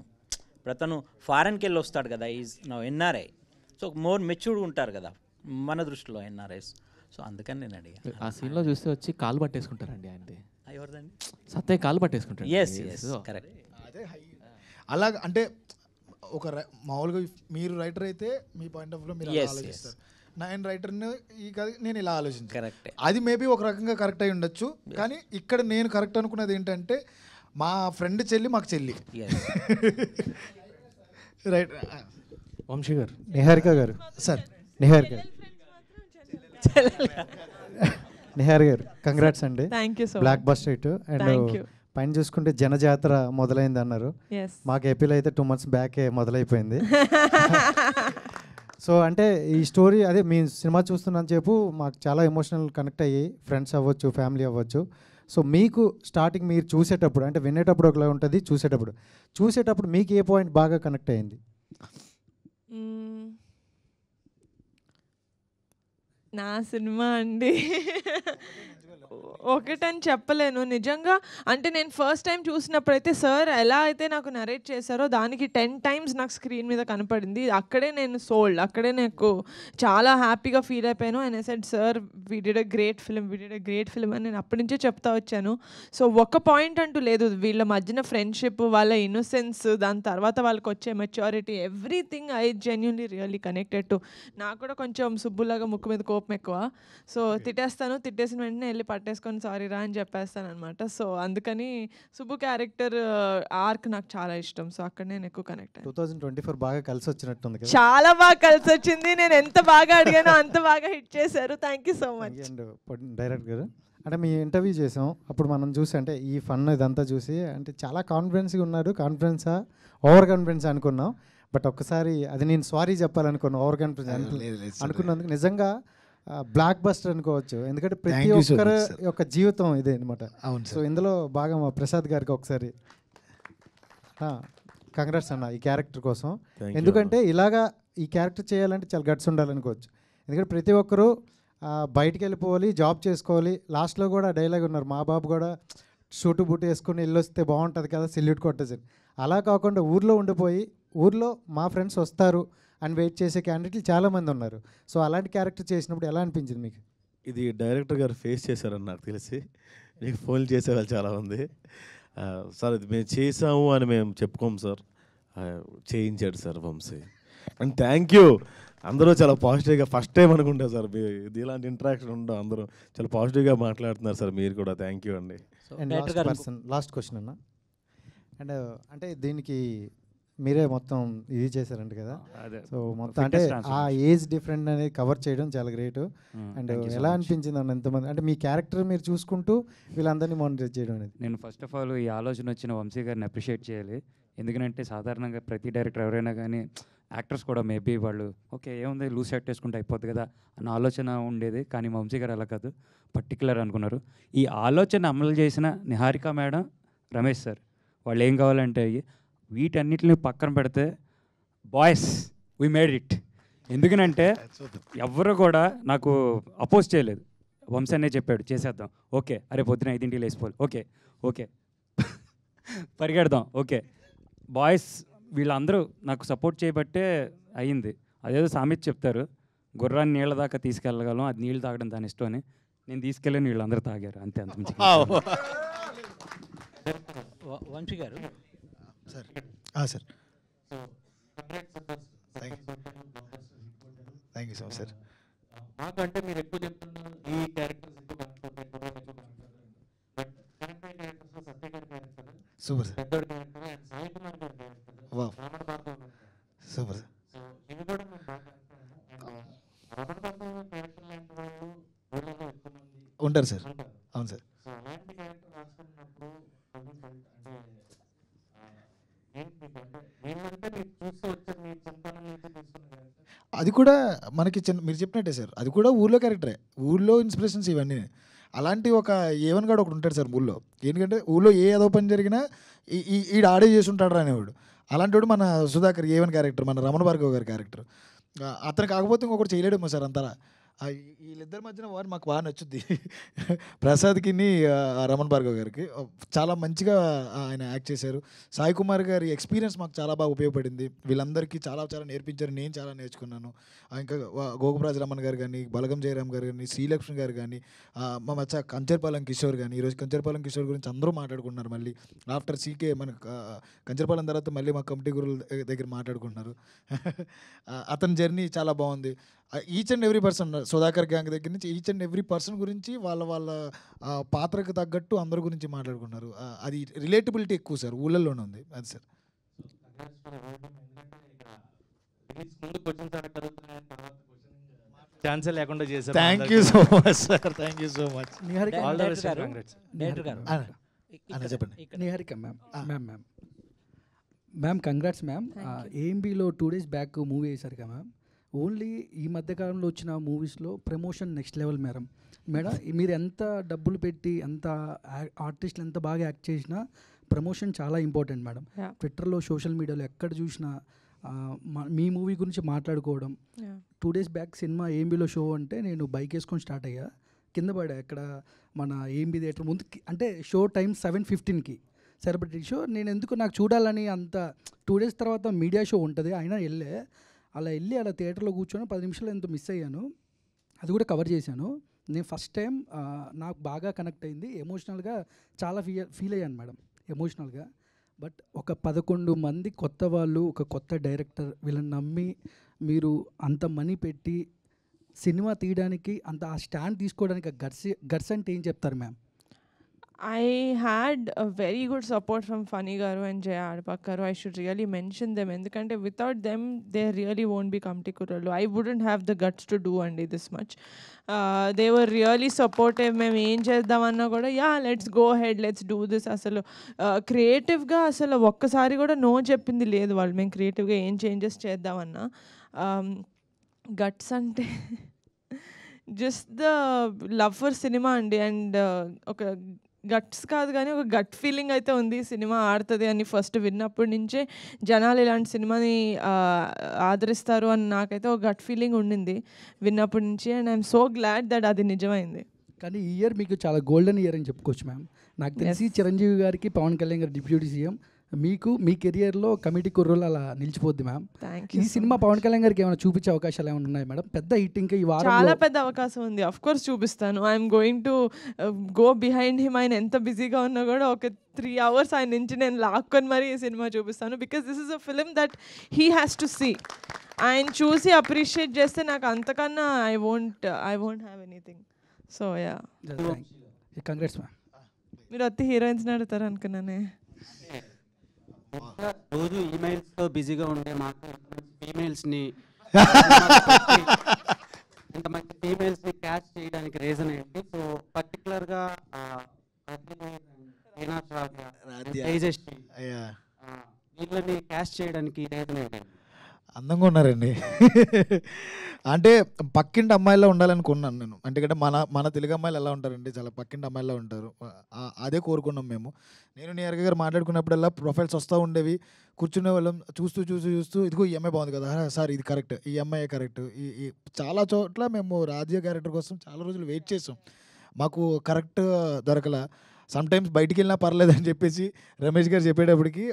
ఇప్పుడు అతను ఫారెన్కి వెళ్ళి వస్తాడు కదా, is now NRI, so more మెచ్యూర్డ్గా ఉంటారు కదా మన దృష్టిలో ఎన్ఆర్ఐస్. సో అందుకని నేను అడిగాను. ఆ సీన్లో చూస్తే వచ్చి కాలు పట్టేసుకుంటారండి ఆయనది. ఎవరిదండి? సత్య కాలు పట్టేసుకుంటారు. Yes correct. అదే అలాగ అంటే ఒక మామూలుగా మీరు రైటర్ అయితే మీ పాయింట్ ఆఫ్ వ్యూలో మీరు ఆలోచిస్తారు, నేను రైటర్ని నేను ఇలా ఆలోచించాను. కరెక్ట్. అది మేబీ ఒక రకంగా కరెక్ట్ అయి ఉండొచ్చు, కానీ ఇక్కడ నేను కరెక్ట్ అనుకున్నది ఏంటంటే, మా ఫ్రెండ్ చెల్లి మాకు చెల్లి. రైట్. వంశీ గారు. నిహారిక గారు సార్. నిహారిక గారు కంగ్రాట్స్ అండి. Block buster hit. అండ్ పైన చూసుకుంటే జనజాతర మొదలైంది అన్నారు. మాకు ఏపీలో అయితే 2 months బ్యాకే మొదలైపోయింది. సో అంటే ఈ స్టోరీ అదే మీ సినిమా చూస్తున్నాను చెప్పు మాకు చాలా ఎమోషనల్ కనెక్ట్ అయ్యి, ఫ్రెండ్స్ అవ్వచ్చు, ఫ్యామిలీ అవ్వచ్చు. సో మీకు స్టార్టింగ్ మీరు చూసేటప్పుడు, అంటే వినేటప్పుడు ఒకలా ఉంటుంది, చూసేటప్పుడు మీకు ఏ పాయింట్ బాగా కనెక్ట్ అయ్యింది? నా సినిమా అండి ఒకటని చెప్పలేను నిజంగా. అంటే నేను ఫస్ట్ టైం చూసినప్పుడైతే సార్ ఎలా అయితే నాకు నరేట్ చేశారో దానికి 10 times నాకు స్క్రీన్ మీద కనపడింది. అక్కడే నేను సోల్డ్, అక్కడే నాకు చాలా హ్యాపీగా ఫీల్ అయిపోయాను. And I said sir we did a great film అని నేను అప్పటి నుంచే చెప్తా వచ్చాను. సో ఒక పాయింట్ అంటూ లేదు, వీళ్ళ మధ్యన ఫ్రెండ్షిప్, వాళ్ళ ఇన్నోసెన్స్, దాని తర్వాత వాళ్ళకి వచ్చే maturity, everything I genuinely really connected to. నాకు కూడా కొంచెం సుబ్బులాగా ముక్కు మీద కోపం ఎక్కువ. సో తిట్టేసిన వెంటనే వెళ్ళి పట్టేసుకొని సారీ రా అని చెప్పేస్తాను అనమాట. సో అందుకని సుబ్బు క్యారెక్టర్ ఆర్క్ నాకు చాలా ఇష్టం. సో అక్కడ నేను ఎక్కువ కనెక్ట్ అయ్యాను. 2024 బాగా కలిసి వచ్చినట్టుంది కదా? చాలా బాగా కలిసి వచ్చింది. నేను ఎంత బాగా అడిగానో అంత బాగా హిట్ చేశారు. Thank you so much. And director గారు, అంటే మీ ఇంటర్వ్యూ చేసాం అప్పుడు మనం చూసి, అంటే ఈ ఫన్ ఇదంతా చూసి అంటే చాలా కాన్ఫిడెన్స్గా ఉన్నారు. కాన్ఫిడెన్సా ఓవర్ కాన్ఫిడెన్స్ అనుకున్నాం. బట్ ఒక్కసారి అది నేను సారీ చెప్పాలనుకున్నాను, ఓవర్ కాన్ఫిడెన్స్ అనుకున్నందుకు. నిజంగా బ్లాక్ బస్టర్ అనుకోవచ్చు, ఎందుకంటే ప్రతి ఒక్కరి యొక్క జీవితం ఇదే అనమాట. సో ఇందులో బాగా మా ప్రసాద్ గారికి ఒకసారి కంగ్రాట్స్ అన్న ఈ క్యారెక్టర్ కోసం. ఎందుకంటే ఇలాగా ఈ క్యారెక్టర్ చేయాలంటే చాలా గట్స్ ఉండాలనుకోవచ్చు. ఎందుకంటే ప్రతి ఒక్కరూ బయటికి వెళ్ళిపోవాలి, జాబ్ చేసుకోవాలి. లాస్ట్లో కూడా డైలాగ్ ఉన్నారు, మా బాబు కూడా షూటు బూటు వేసుకుని వెళ్ళొస్తే బాగుంటుంది కదా, సెల్యూట్ కొట్టేసి. అలా కాకుండా ఊర్లో ఉండిపోయి, ఊర్లో మా ఫ్రెండ్స్ వస్తారు అని వెయిట్ చేసే క్యాండిడేట్లు చాలామంది ఉన్నారు. సో అలాంటి క్యారెక్టర్ చేసినప్పుడు ఎలా అనిపించింది మీకు? ఇది డైరెక్టర్ గారు ఫేస్ చేశారని నాకు తెలిసి, మీకు ఫోన్ చేసేవాళ్ళు చాలామంది. సార్ ఇది మేము చేసాము అని మేము చెప్పుకోము సార్, చేయించాడు sir Vamshi. And thank you. అందరూ చాలా పాజిటివ్గా ఫస్ట్ టైం అనుకుంటా సార్ మీ ఇలాంటి ఇంటరాక్షన్ ఉండవు. అందరూ చాలా పాజిటివ్గా మాట్లాడుతున్నారు సార్. మీరు కూడా థ్యాంక్ యూ అండి. అండ్ లాస్ట్ క్వశ్చన్ అన్న, అండ్ అంటే దీనికి మీరే మొత్తం ఇది చేశారంట కదా, సో మొత్తం అంటే ఆ ఏజ్ డిఫరెంట్ అనేది కవర్ చేయడం చాలా గ్రేట్. అండ్ ఎలా అనిపించింది అన్న ఎంతమంది అంటే మీ క్యారెక్టర్ మీరు చూసుకుంటూ వీళ్ళందరినీ మానిటర్ చేయడం అనేది? నేను ఫస్ట్ ఆఫ్ ఆల్ ఈ ఆలోచన వచ్చిన వంశీ గారిని అప్రిషియేట్ చేయాలి. ఎందుకంటే సాధారణంగా ప్రతి డైరెక్టర్ ఎవరైనా కానీ యాక్టర్స్ కూడా మేబీ వాళ్ళు ఓకే ఏముంది లూజ్ షర్ట్ వేసుకుంటే అయిపోద్ది కదా అన్న ఆలోచన ఉండేది. కానీ వంశీ గారు అలా కాదు, పర్టికులర్ అనుకున్నారు. ఈ ఆలోచన అమలు చేసిన నిహారిక మేడం, రమేష్ సార్, వాళ్ళు ఏం కావాలంటే వీటన్నిటిని పక్కన పెడితే బాయ్స్ వీ మేడ్ ఇట్. ఎందుకనంటే ఎవరు కూడా నాకు అపోజ్ చేయలేదు. వంశీ అనే చెప్పాడు చేసేద్దాం, ఓకే, అరే పొద్దున 5 లేచిపోవాలి, ఓకే ఓకే పరిగెడదాం, ఓకే. బాయ్స్ వీళ్ళందరూ నాకు సపోర్ట్ చేయబట్టే అయ్యింది. అదేదో సామెత చెప్తారు, గుర్రాన్ని నీళ్ళ దాకా తీసుకెళ్ళగలం, అది నీళ్ళు తాగడం దాని ఇష్టం అని. నేను తీసుకెళ్ళి వీళ్ళందరూ తాగారు అంతే, అంతమించి. Vamsi garu sir sir thank you so much sir. నాకంటే మీరు ఎక్కువ చెప్తున్నారు ఈ characters super sir. Wow super sir. ఉంటారు సార్. అవును సార్. అది కూడా మనకి చిన్న మీరు చెప్పినట్టే సార్, అది కూడా ఊళ్ళో క్యారెక్టరే, ఊళ్ళో ఇన్స్పిరేషన్స్ ఇవన్నీ. అలాంటి ఒక ఏవన్ గాడు ఒకటి ఉంటాడు సార్ ఊళ్ళో. ఎందుకంటే ఊళ్ళో ఏ ఏదో పని జరిగినా ఈడు ఆడే చేసి ఉంటాడు అనేవాడు. అలాంటి వాడు మన సుధాకర్ ఏవన్ క్యారెక్టర్, మన రమణ భార్గవ్ గారి క్యారెక్టర్. అతను కాకపోతే ఇంకొకటి చేయలేడేమో సార్ అంతలా. వీళ్ళిద్దరి మధ్యన వారు మాకు బాగా నచ్చుద్ది. ప్రసాద్కి రమణ భార్గవ్ గారికి చాలా మంచిగా ఆయన యాక్ట్ చేశారు. సాయి కుమార్ గారి ఎక్స్పీరియన్స్ మాకు చాలా బాగా ఉపయోగపడింది. వీళ్ళందరికీ చాలా చాలా నేర్పించారు, నేను చాలా నేర్చుకున్నాను. ఇంకా గోగురాజ్ రమణ గారు కానీ, బలగం జయరామ్ గారు కానీ, శ్రీలక్ష్మి గారు కానీ, మా మచ్చ కంచర్పాలెం కిషోర్ కానీ. ఈరోజు కంచర్పాలెం కిషోర్ గురించి అందరూ మాట్లాడుకుంటున్నారు. మళ్ళీ ఆఫ్టర్ సీకే మన కంచర్పాలెం తర్వాత మళ్ళీ మా కమిటీ గురువుల దగ్గర మాట్లాడుకుంటున్నారు. అతని జర్నీ చాలా బాగుంది. Each and every person, Sudhakar gang దగ్గర నుంచి ఈచ్ అండ్ ఎవ్రీ పర్సన్ గురించి వాళ్ళ పాత్రకు తగ్గట్టు అందరి గురించి మాట్లాడుకున్నారు. అది రిలేటబిలిటీ ఎక్కువ సార్, ఊళ్ళల్లోనే ఉంది అది సార్. ఛాన్సే లేకుండా చేశారు. Thank you so much sir, thank you so much. చెప్పండి. Niharika ma'am congrats ma'am. ఏఎంబీలో 2 days బ్యాక్ మూవీ వేశారు కదా మ్యామ్. ఓన్లీ ఈ మధ్యకాలంలో వచ్చిన మూవీస్లో ప్రమోషన్ నెక్స్ట్ లెవెల్ మేడం. మీరు ఎంత డబ్బులు పెట్టి ఎంత ఆర్టిస్టులు ఎంత బాగా యాక్ట్ చేసినా ప్రమోషన్ చాలా ఇంపార్టెంట్ మేడం. ట్విట్టర్లో సోషల్ మీడియాలో ఎక్కడ చూసినా మీ మూవీ గురించి మాట్లాడుకోవడం. 2 days బ్యాక్ సినిమా ఏఎంబీలో షో అంటే నేను బైక్ వేసుకొని స్టార్ట్ అయ్యా, కింద పడా ఎక్కడ మన ఏఎంబీ థియేటర్ ముందు. అంటే షో టైం 7:15కి సెలబ్రిటీ షో. నేను ఎందుకు నాకు చూడాలని అంత 2 days తర్వాత మీడియా షో ఉంటుంది అయినా అలా వెళ్ళి అలా థియేటర్లో కూర్చొని 10 నిమిషాలు ఎంతో మిస్ అయ్యాను. అది కూడా కవర్ చేశాను. నేను ఫస్ట్ టైం నాకు బాగా కనెక్ట్ అయింది, ఎమోషనల్గా చాలా ఫీల్ అయ్యాను మేడం, ఎమోషనల్గా. బట్ ఒక 11 మంది కొత్త వాళ్ళు, ఒక కొత్త డైరెక్టర్, వీళ్ళని నమ్మి మీరు అంత మనీ పెట్టి సినిమా తీయడానికి అంత ఆ స్టాండ్ తీసుకోవడానికి గట్స్ అంటే ఏం చెప్తారు ma'am? I had a very good support from Funny Garu and Jaya Adpakkaru. I should really mention them. Endukante without them, they really won't be Kamti Kurallu. I wouldn't have the guts to do andi this much. They were really supportive. Mem em cheddam kuda, yeah, let's go ahead, let's do this. Asalu creative ga asalu okkasari kuda no cheppindi ledhu vallu. Mem creative ga em changes cheddam anna. Guts ante just the love for cinema andi, and oka guts కాదు కానీ ఒక gut feeling అయితే ఉంది cinema ఆడుతుంది అని. First విన్నప్పటి నుంచే జనాలు ఇలాంటి సినిమాని ఆదరిస్తారు అని నాకైతే ఒక గట్ ఫీలింగ్ ఉండింది విన్నప్పటి నుంచి. And I'm so glad that అది నిజమైంది. కానీ ఈ ఇయర్ మీకు చాలా గోల్డెన్ ఇయర్ అని చెప్పుకోవచ్చు మ్యామ్. నాకు తెలిసి చిరంజీవి గారికి, పవన్ కళ్యాణ్ గారు డిప్యూటీ సీఎం, మీకు మీ కెరియర్లో కమిటీ కుర్రోలు అలా నిలిచిపోద్ది మ్యామ్. ఈ సినిమా పవన్ కళ్యాణ్ గారికి ఏమైనా చూపించే అవకాశాలు ఏమైనా ఉన్నాయి మేడం? పెద్ద హిట్ ఇంకా ఈ వారం చాలా పెద్ద అవకాశం ఉంది. అఫ్ కోర్స్ చూపిస్తాను. I'm going to go behind him. ఆయన ఎంత బిజీగా ఉన్నా కూడా ఒక 3 hours ఆయన నుంచి నేను లాక్కొని మరీ ఈ సినిమా చూపిస్తాను. Because this is a film that he has to see. ఆయన చూసి అప్రిషియేట్ చేస్తే నాకు అంతకన్నా I won't have anything. So yeah, congrats ma'am. మీరు అత్తి హీరోయిన్స్ని అడుగుతారు అనుకున్నానే. రోజు ఈమెయిల్స్తో బిజీగా ఉండే మాకు ఫీమేల్స్ని ఇంతమంది ఫీమేల్స్ని క్యాచ్ చేయడానికి రీజన్ ఏంటి? సో పర్టికులర్గా వీళ్ళని క్యాచ్ చేయడానికి రీజన్ ఏంటి? అందంగా ఉన్నారండి. అంటే పక్కింటి అమ్మాయిలా ఉండాలనుకున్నాను నేను. అంటే మన తెలుగు అమ్మాయిలు ఎలా ఉంటారండి, చాలా పక్కింటి అమ్మాయిలా ఉంటారు. అదే కోరుకున్నాం మేము. నేను నిహారిక గారు మాట్లాడుకున్నప్పుడల్లా ప్రొఫైల్స్ వస్తూ ఉండేవి. కూర్చునే వాళ్ళం, చూస్తూ ఇదిగో ఈ అమ్మాయి బాగుంది కదా సార్, ఇది కరెక్ట్, ఈ అమ్మాయి కరెక్ట్. ఈ చాలా చోట్ల మేము రాజ్య క్యారెక్టర్ కోసం చాలా రోజులు వెయిట్ చేసాం. మాకు కరెక్ట్ దొరకల. సమ్టైమ్స్ బయటికి వెళ్ళినా పర్లేదని చెప్పేసి రమేష్ గారు చెప్పేటప్పటికి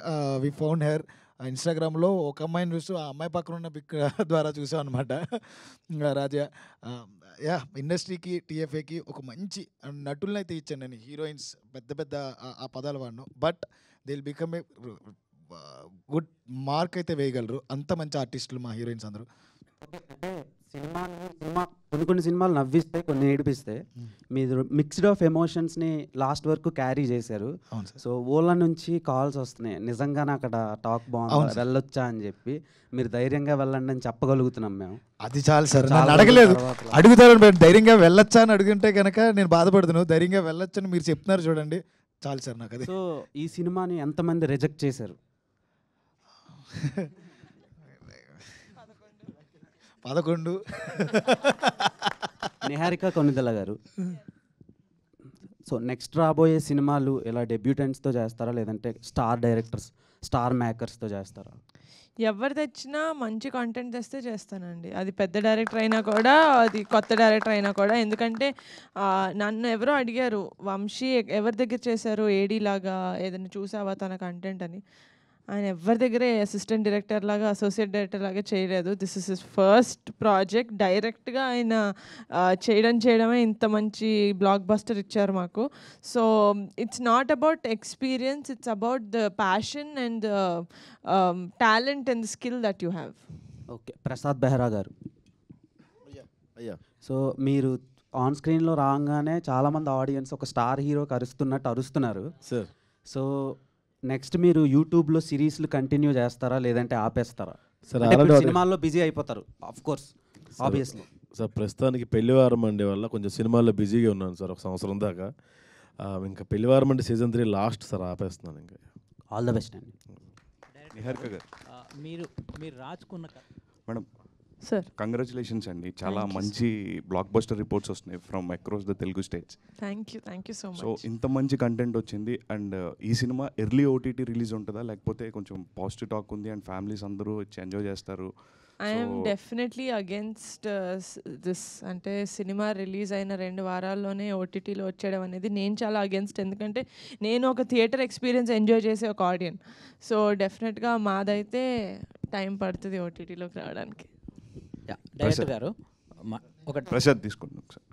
వి ఫౌండ్ హెర్. ఇన్స్టాగ్రామ్లో ఒక అమ్మాయిని చూస్తూ ఆ అమ్మాయి పక్కన ఉన్న పిక్ ద్వారా చూసాం అనమాట. రాజా ఇండస్ట్రీకి టీఎఫ్ఏకి ఒక మంచి నటులను అయితే ఇచ్చాను నేను. హీరోయిన్స్ పెద్ద ఆ పదాలు వాడిను, but they will become a good mark అయితే వేయగలరు. అంత మంచి ఆర్టిస్టులు మా హీరోయిన్స్ అందరూ. సినిమా కొన్ని సినిమాలు నవ్విస్తే, కొన్ని ఏడిపిస్తాయి. మీరు మిక్స్డ్ ఆఫ్ ఎమోషన్స్ని లాస్ట్ వరకు క్యారీ చేశారు. సో ఓలా నుంచి కాల్స్ వస్తున్నాయి, నిజంగానే అక్కడ టాక్ బాగుంది, వెళ్ళొచ్చా అని చెప్పి. మీరు ధైర్యంగా వెళ్ళండి అని చెప్పగలుగుతున్నాం మేము. అది చాలు సార్, నన్ను అడగలేదు, అడుగుతారు. ధైర్యంగా వెళ్ళొచ్చా అని అడుగుంటే కనుక నేను బాధపడుతున్నాను. ధైర్యంగా వెళ్ళొచ్చని మీరు చెప్తున్నారు చూడండి, చాలు సార్ నాకు అది. సో ఈ సినిమాని ఎంతమంది రిజెక్ట్ చేశారు? 11. నిహారిక కొనిదెల గారు, సో నెక్స్ట్ రాబోయే సినిమాలు ఇలా డెబ్యూటెంట్స్తో చేస్తారా, లేదంటే స్టార్ డైరెక్టర్స్, స్టార్ మేకర్స్తో చేస్తారా? ఎవరు తెచ్చినా మంచి కంటెంట్ తెస్తే చేస్తానండి. అది పెద్ద డైరెక్టర్ అయినా కూడా, అది కొత్త డైరెక్టర్ అయినా కూడా. ఎందుకంటే నన్ను ఎవరో అడిగారు, వంశీ ఎవరి దగ్గర చేశారు ఏడీ లాగా, ఏదైనా చూసావా తన కంటెంట్ అని. ఆయన ఎవరి దగ్గరే అసిస్టెంట్ డైరెక్టర్ లాగా, అసోసియేట్ డైరెక్టర్ లాగా చేయలేదు. This is his first project. డైరెక్ట్గా ఆయన చేయడమే ఇంత మంచి బ్లాక్ బస్టర్ ఇచ్చారు మాకు. So it's not about experience, it's about the passion and talent and the skill that you have. Okay, Prasad Behra గారు, సో మీరు ఆన్ స్క్రీన్లో రాగానే చాలామంది ఆడియన్స్ ఒక స్టార్ హీరోకి అరుస్తున్నారు సార్. సో నెక్స్ట్ మీరు యూట్యూబ్లో సిరీస్లు కంటిన్యూ చేస్తారా, లేదంటే ఆపేస్తారా? సార్ సినిమాల్లో బిజీ అయిపోతారు ఆఫ్ కోర్స్, ఆబ్వియస్లీ. సార్ ప్రస్తుతానికి పెళ్లివారం మండే వల్ల కొంచెం సినిమాల్లో బిజీగా ఉన్నాను సార్, ఒక సంవత్సరం దాకా. ఇంకా పెళ్లివారం అంటే సీజన్ 3 లాస్ట్ సార్, ఆపేస్తున్నాను ఇంకా. ఆల్ ద బెస్ట్ అండి. నిహారిక గారు, మీరు రాచుకున్న మేడం సార్, కంగ్రాచులేషన్స్ అండి. చాలా మంచి బ్లాక్ బస్టర్ రిపోర్ట్స్ వస్తున్నాయి from across the Telugu states. Thank you so much. So ఇంత మంచి కంటెంట్ వచ్చింది. అండ్ ఈ సినిమా ఎర్లీ ఓటీటీ రిలీజ్ ఉంటుందా, లేకపోతే కొంచెం పాజిటివ్ టాక్ ఉంది అండ్ ఫ్యామిలీస్ అందరూ వచ్చి ఎంజాయ్ చేస్తారు? I'm definitely against this. అంటే సినిమా రిలీజ్ అయిన 2 వారాల్లోనే ఓటీటీలో వచ్చేయడం అనేది నేను చాలా అగేన్స్ట్. ఎందుకంటే నేను ఒక థియేటర్ ఎక్స్పీరియన్స్ ఎంజాయ్ చేసే ఒక ఆడియన్స్. సో డెఫినెట్గా మాదైతే టైం పడుతుంది ఓటీటీలోకి రావడానికి. డైరెక్టర్ గారు ప్రసాద్ తీసుకోండి ఒకసారి.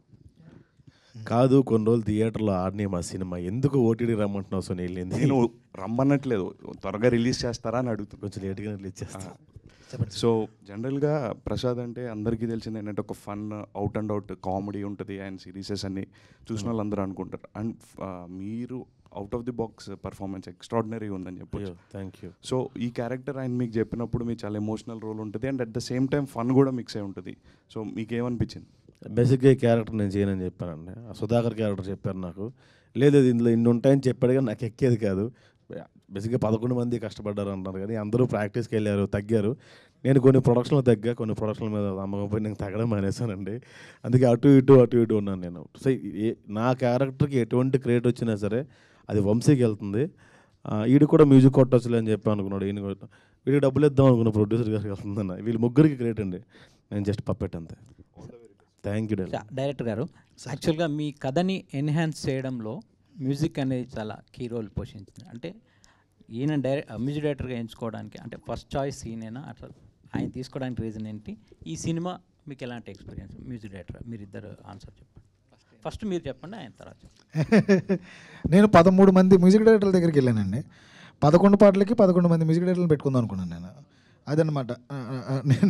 కాదు, కొన్ని రోజులు థియేటర్లో ఆడినాయి మా సినిమా, ఎందుకు ఓటీటీ రమ్మంటున్నావు సునీల్? నేను రమ్మనట్లేదు, త్వరగా రిలీజ్ చేస్తారా అని అడుగుతాను. కొంచెం లేట్గా రిలీజ్ చేస్తాను. సో జనరల్గా ప్రసాద్ అంటే అందరికీ తెలిసింది ఏంటంటే ఒక fun out and out comedy ఉంటుంది, అండ్ సిరీసెస్ అన్ని చూసిన వాళ్ళు అందరూ అనుకుంటారు. అండ్ మీరు out of the box performance extraordinary ఉందని చెప్పొచ్చు. Thank you. సో ఈ క్యారెక్టర్ ఆయన మీకు చెప్పినప్పుడు మీకు చాలా ఎమోషనల్ రోల్ ఉంటుంది, and at the same time fun కూడా మిక్స్ అయి ఉంటుంది. సో మీకేమనిపించింది? బేసిక్గా ఈ క్యారెక్టర్ నేను చేయనని చెప్పానండి. సుధాకర్ క్యారెక్టర్ చెప్పారు నాకు. లేదు ఇందులో ఇన్ని ఉంటాయని చెప్పాడు, కానీ నాకు ఎక్కేది కాదు. బేసిక్గా 11 మంది కష్టపడ్డారు అంటారు, కానీ అందరూ ప్రాక్టీస్కి వెళ్ళారు, తగ్గారు. నేను కొన్ని ప్రొడక్షన్లో తగ్గా, కొన్ని ప్రొడక్షన్ల మీద అమ్మకం పోయి నేను తగ్గడం మానేసానండి. అందుకే అటు ఇటు ఉన్నాను నేను. సో నా క్యారెక్టర్కి ఎటువంటి క్రియేట్ వచ్చినా సరే అది వంశీకి వెళ్తుంది. వీడు కూడా మ్యూజిక్ కొట్టొచ్చులే అని చెప్పి అనుకున్నాడు. ఈయన వీడికి డబ్బులు ఇద్దాం అనుకున్న ప్రొడ్యూసర్ గారికి వెళ్తుందన్న. వీళ్ళు ముగ్గురికి క్రియేట్ అండి, నేను జస్ట్ పప్పెట్ అంతే. థ్యాంక్ యూ డైరెక్టర్ గారు. యాక్చువల్గా మీ కథని ఎన్హాన్స్ చేయడంలో మ్యూజిక్ అనేది చాలా కీ రోల్ పోషించింది. అంటే ఈయన మ్యూజిక్ డైరెక్టర్గా ఎంచుకోవడానికి అంటే ఫస్ట్ చాయిస్ ఈయనైనా అట్లా ఆయన తీసుకోవడానికి రీజన్ ఏంటి? ఈ సినిమా మీకు ఎలాంటి ఎక్స్పీరియన్స్? మ్యూజిక్ డైరెక్టర్ మీరిద్దరు ఆన్సర్ చెప్పండి. ఫస్ట్ మీరు చెప్పండి, ఆయన తర్వాత చెప్పండి. నేను 13 మంది మ్యూజిక్ డైరెక్టర్ల దగ్గరికి వెళ్ళానండి. 11 పాటలకి 11 మంది మ్యూజిక్ డైరెక్టర్లు పెట్టుకుందాం అనుకున్నాను నేను. అదనమాట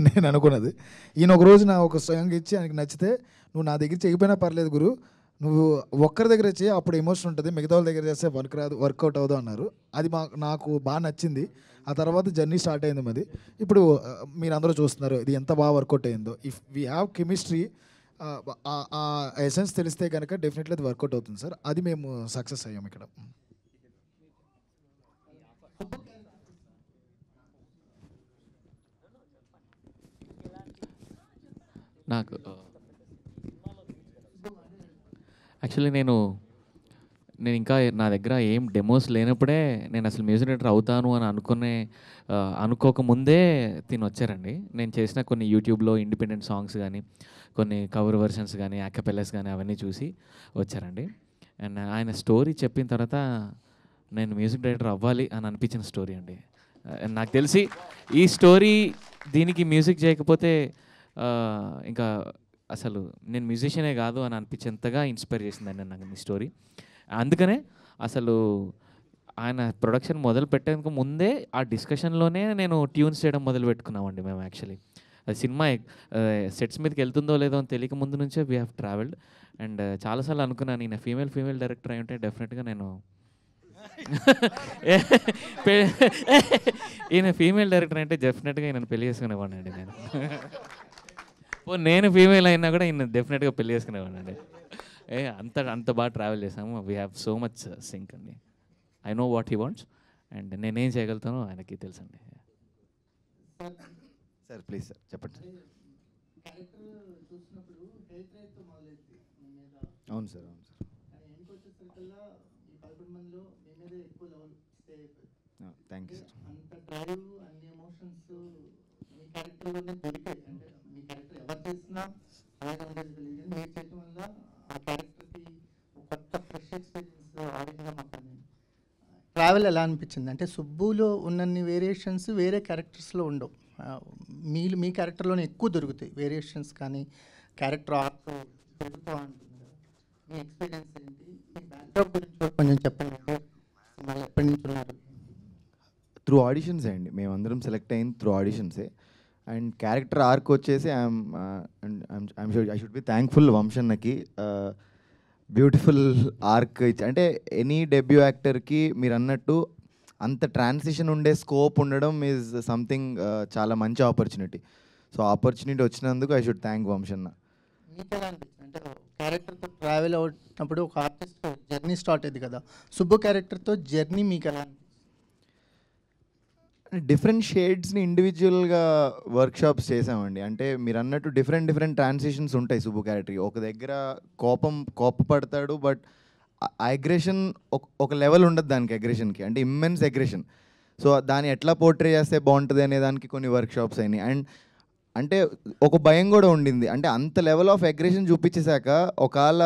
నేను అనుకున్నది. ఈయన ఒక రోజు నా ఒక సాంగ్ ఇచ్చి ఆయనకి నచ్చితే, నువ్వు నా దగ్గర చేయకపోయినా పర్లేదు గురు, నువ్వు ఒక్కరి దగ్గర చేయి, అప్పుడు ఎమోషన్ ఉంటుంది, మిగతా వాళ్ళ దగ్గర చేస్తే వర్కౌట్ అవ్వదు అన్నారు. అది నాకు బాగా నచ్చింది. ఆ తర్వాత జర్నీ స్టార్ట్ అయింది మాది. ఇప్పుడు మీరు అందరూ చూస్తున్నారు ఇది ఎంత బాగా వర్కౌట్ అయిందో. ఇఫ్ వీ హ్యావ్ కెమిస్ట్రీ, ఆ ఎసెన్స్ తెలిస్తే కనుక డెఫినెట్లీ అది వర్కౌట్ అవుతుంది సార్. అది మేము సక్సెస్ అయ్యాం ఇక్కడ. నాకు యాక్చువల్లీ నేను ఇంకా నా దగ్గర ఏం డెమోస్ లేనప్పుడే నేను అసలు మ్యూజిక్ డైరెక్టర్ అవుతాను అని అనుకోకముందే తిని వచ్చారండి. నేను చేసిన కొన్ని యూట్యూబ్లో ఇండిపెండెంట్ సాంగ్స్ కానీ, కొన్ని కవర్ వెర్షన్స్ కానీ, యాకపెల్లెస్ కానీ అవన్నీ చూసి వచ్చారండి. అండ్ ఆయన స్టోరీ చెప్పిన తర్వాత నేను మ్యూజిక్ డైరెక్టర్ అవ్వాలి అని అనిపించిన స్టోరీ అండి. నాకు తెలిసి ఈ స్టోరీ దీనికి మ్యూజిక్ చేయకపోతే ఇంకా అసలు నేను మ్యూజిషియనే కాదు అని అనిపించేంతగా ఇన్స్పైర్ చేసిందండి నాకు ఈ స్టోరీ. అందుకనే అసలు ఆయన ప్రొడక్షన్ మొదలు పెట్టేందుకు ముందే ఆ డిస్కషన్లోనే నేను ట్యూన్స్ చేయడం మొదలు పెట్టుకున్నామండి మేము. యాక్చువల్లీ అది సినిమా సెట్స్ మీదకి వెళ్తుందో లేదో అని తెలియక ముందు నుంచే వీ హ్యావ్ ట్రావెల్డ్. అండ్ చాలాసార్లు అనుకున్నాను ఈయన ఫీమేల్ డైరెక్టర్ అయి ఉంటే డెఫినెట్గా నేను ఈయన ఫీమేల్ డైరెక్టర్ అంటే డెఫినెట్గా ఈయన పెళ్లి చేసుకునేవాడిని అండి నేను. నేను ఫీమేల్ అయినా కూడా ఈయన డెఫినెట్గా పెళ్లి చేసుకునేవాడిని అండి. అంత బాగా ట్రావెల్ చేసాము. We have so much sync అండి. I know what he wants and నేనేం చేయగలుగుతానో ఆయనకి తెలుసండి. సార్ ప్లీజ్ సార్ చెప్పండి. అవును సార్, అవును సార్. Thank you sir. అంత డ్రైవ్, అన్ని ఎమోషన్స్ మీ క్యారెక్టర్లోనే దొరికాయి. అంటే మీ క్యారెక్టర్ ఎవరు చేసినా అలాగే ఉండేది. మీరు చేయడం వల్ల ఆ క్యారెక్టర్కి కొత్త ఫ్రెష్ ఎక్స్పీరియన్స్ ఆ విధంగా మాకు ట్రావెల్ ఎలా అనిపించింది అంటే సుబ్బులో ఉన్నన్ని వేరియేషన్స్ వేరే క్యారెక్టర్స్లో ఉండవు. మీ క్యారెక్టర్లోనే ఎక్కువ దొరుకుతాయి వేరియేషన్స్, కానీ క్యారెక్టర్ ఆర్ట్ దొరుకుతూ ఉంటుంది. మీ ఎక్స్పీరియన్స్ ఏంటి? మీ బ్యాక్డ్రాప్ గురించి కొంచెం చెప్పండి. మళ్ళీ ఎప్పటి నుంచి ఉన్నారు? త్రూ ఆడిషన్సే అండి, మేమందరం సెలెక్ట్ అయింది త్రూ ఆడిషన్సే. అండ్ క్యారెక్టర్ ఆర్క్ వచ్చేసి ఐ షుడ్ బి థ్యాంక్ఫుల్ వంశన్నకి. బ్యూటిఫుల్ ఆర్క్ అంటే ఎనీ డెబ్యూ యాక్టర్కి మీరు అన్నట్టు అంత ట్రాన్సిషన్ ఉండే స్కోప్ ఉండడం ఈజ్ సంథింగ్ చాలా మంచి ఆపర్చునిటీ. సో ఆపర్చునిటీ వచ్చినందుకు ఐ షుడ్ థ్యాంక్ వంశన్న. మీకు ఎలా అనిపించింది అంటే క్యారెక్టర్తో ట్రావెల్ అవుతున్నప్పుడు ఒక ఆర్టిస్ట్ జర్నీ స్టార్ట్ అయింది కదా, సుబ్బు క్యారెక్టర్తో జర్నీ మీకు ఎలా అనిపించింది? డిఫరెంట్ షేడ్స్ని ఇండివిజువల్గా వర్క్షాప్స్ చేసామండి. అంటే మీరు అన్నట్టు డిఫరెంట్ ట్రాన్సిషన్స్ ఉంటాయి సుబ్బు క్యారెక్టర్కి. ఒక దగ్గర కోపపడతాడు, బట్ అగ్రెషన్ ఒక లెవెల్ ఉండదు దానికి, అగ్రెషన్కి అంటే ఇమ్మెన్స్ అగ్రెషన్. సో దాన్ని ఎట్లా పోర్ట్రే చేస్తే బాగుంటుంది అనే దానికి కొన్ని వర్క్షాప్స్ అయినాయి. అండ్ అంటే ఒక భయం కూడా ఉండింది, అంటే అంత లెవెల్ ఆఫ్ అగ్రెషన్ చూపించేశాక ఒకవేళ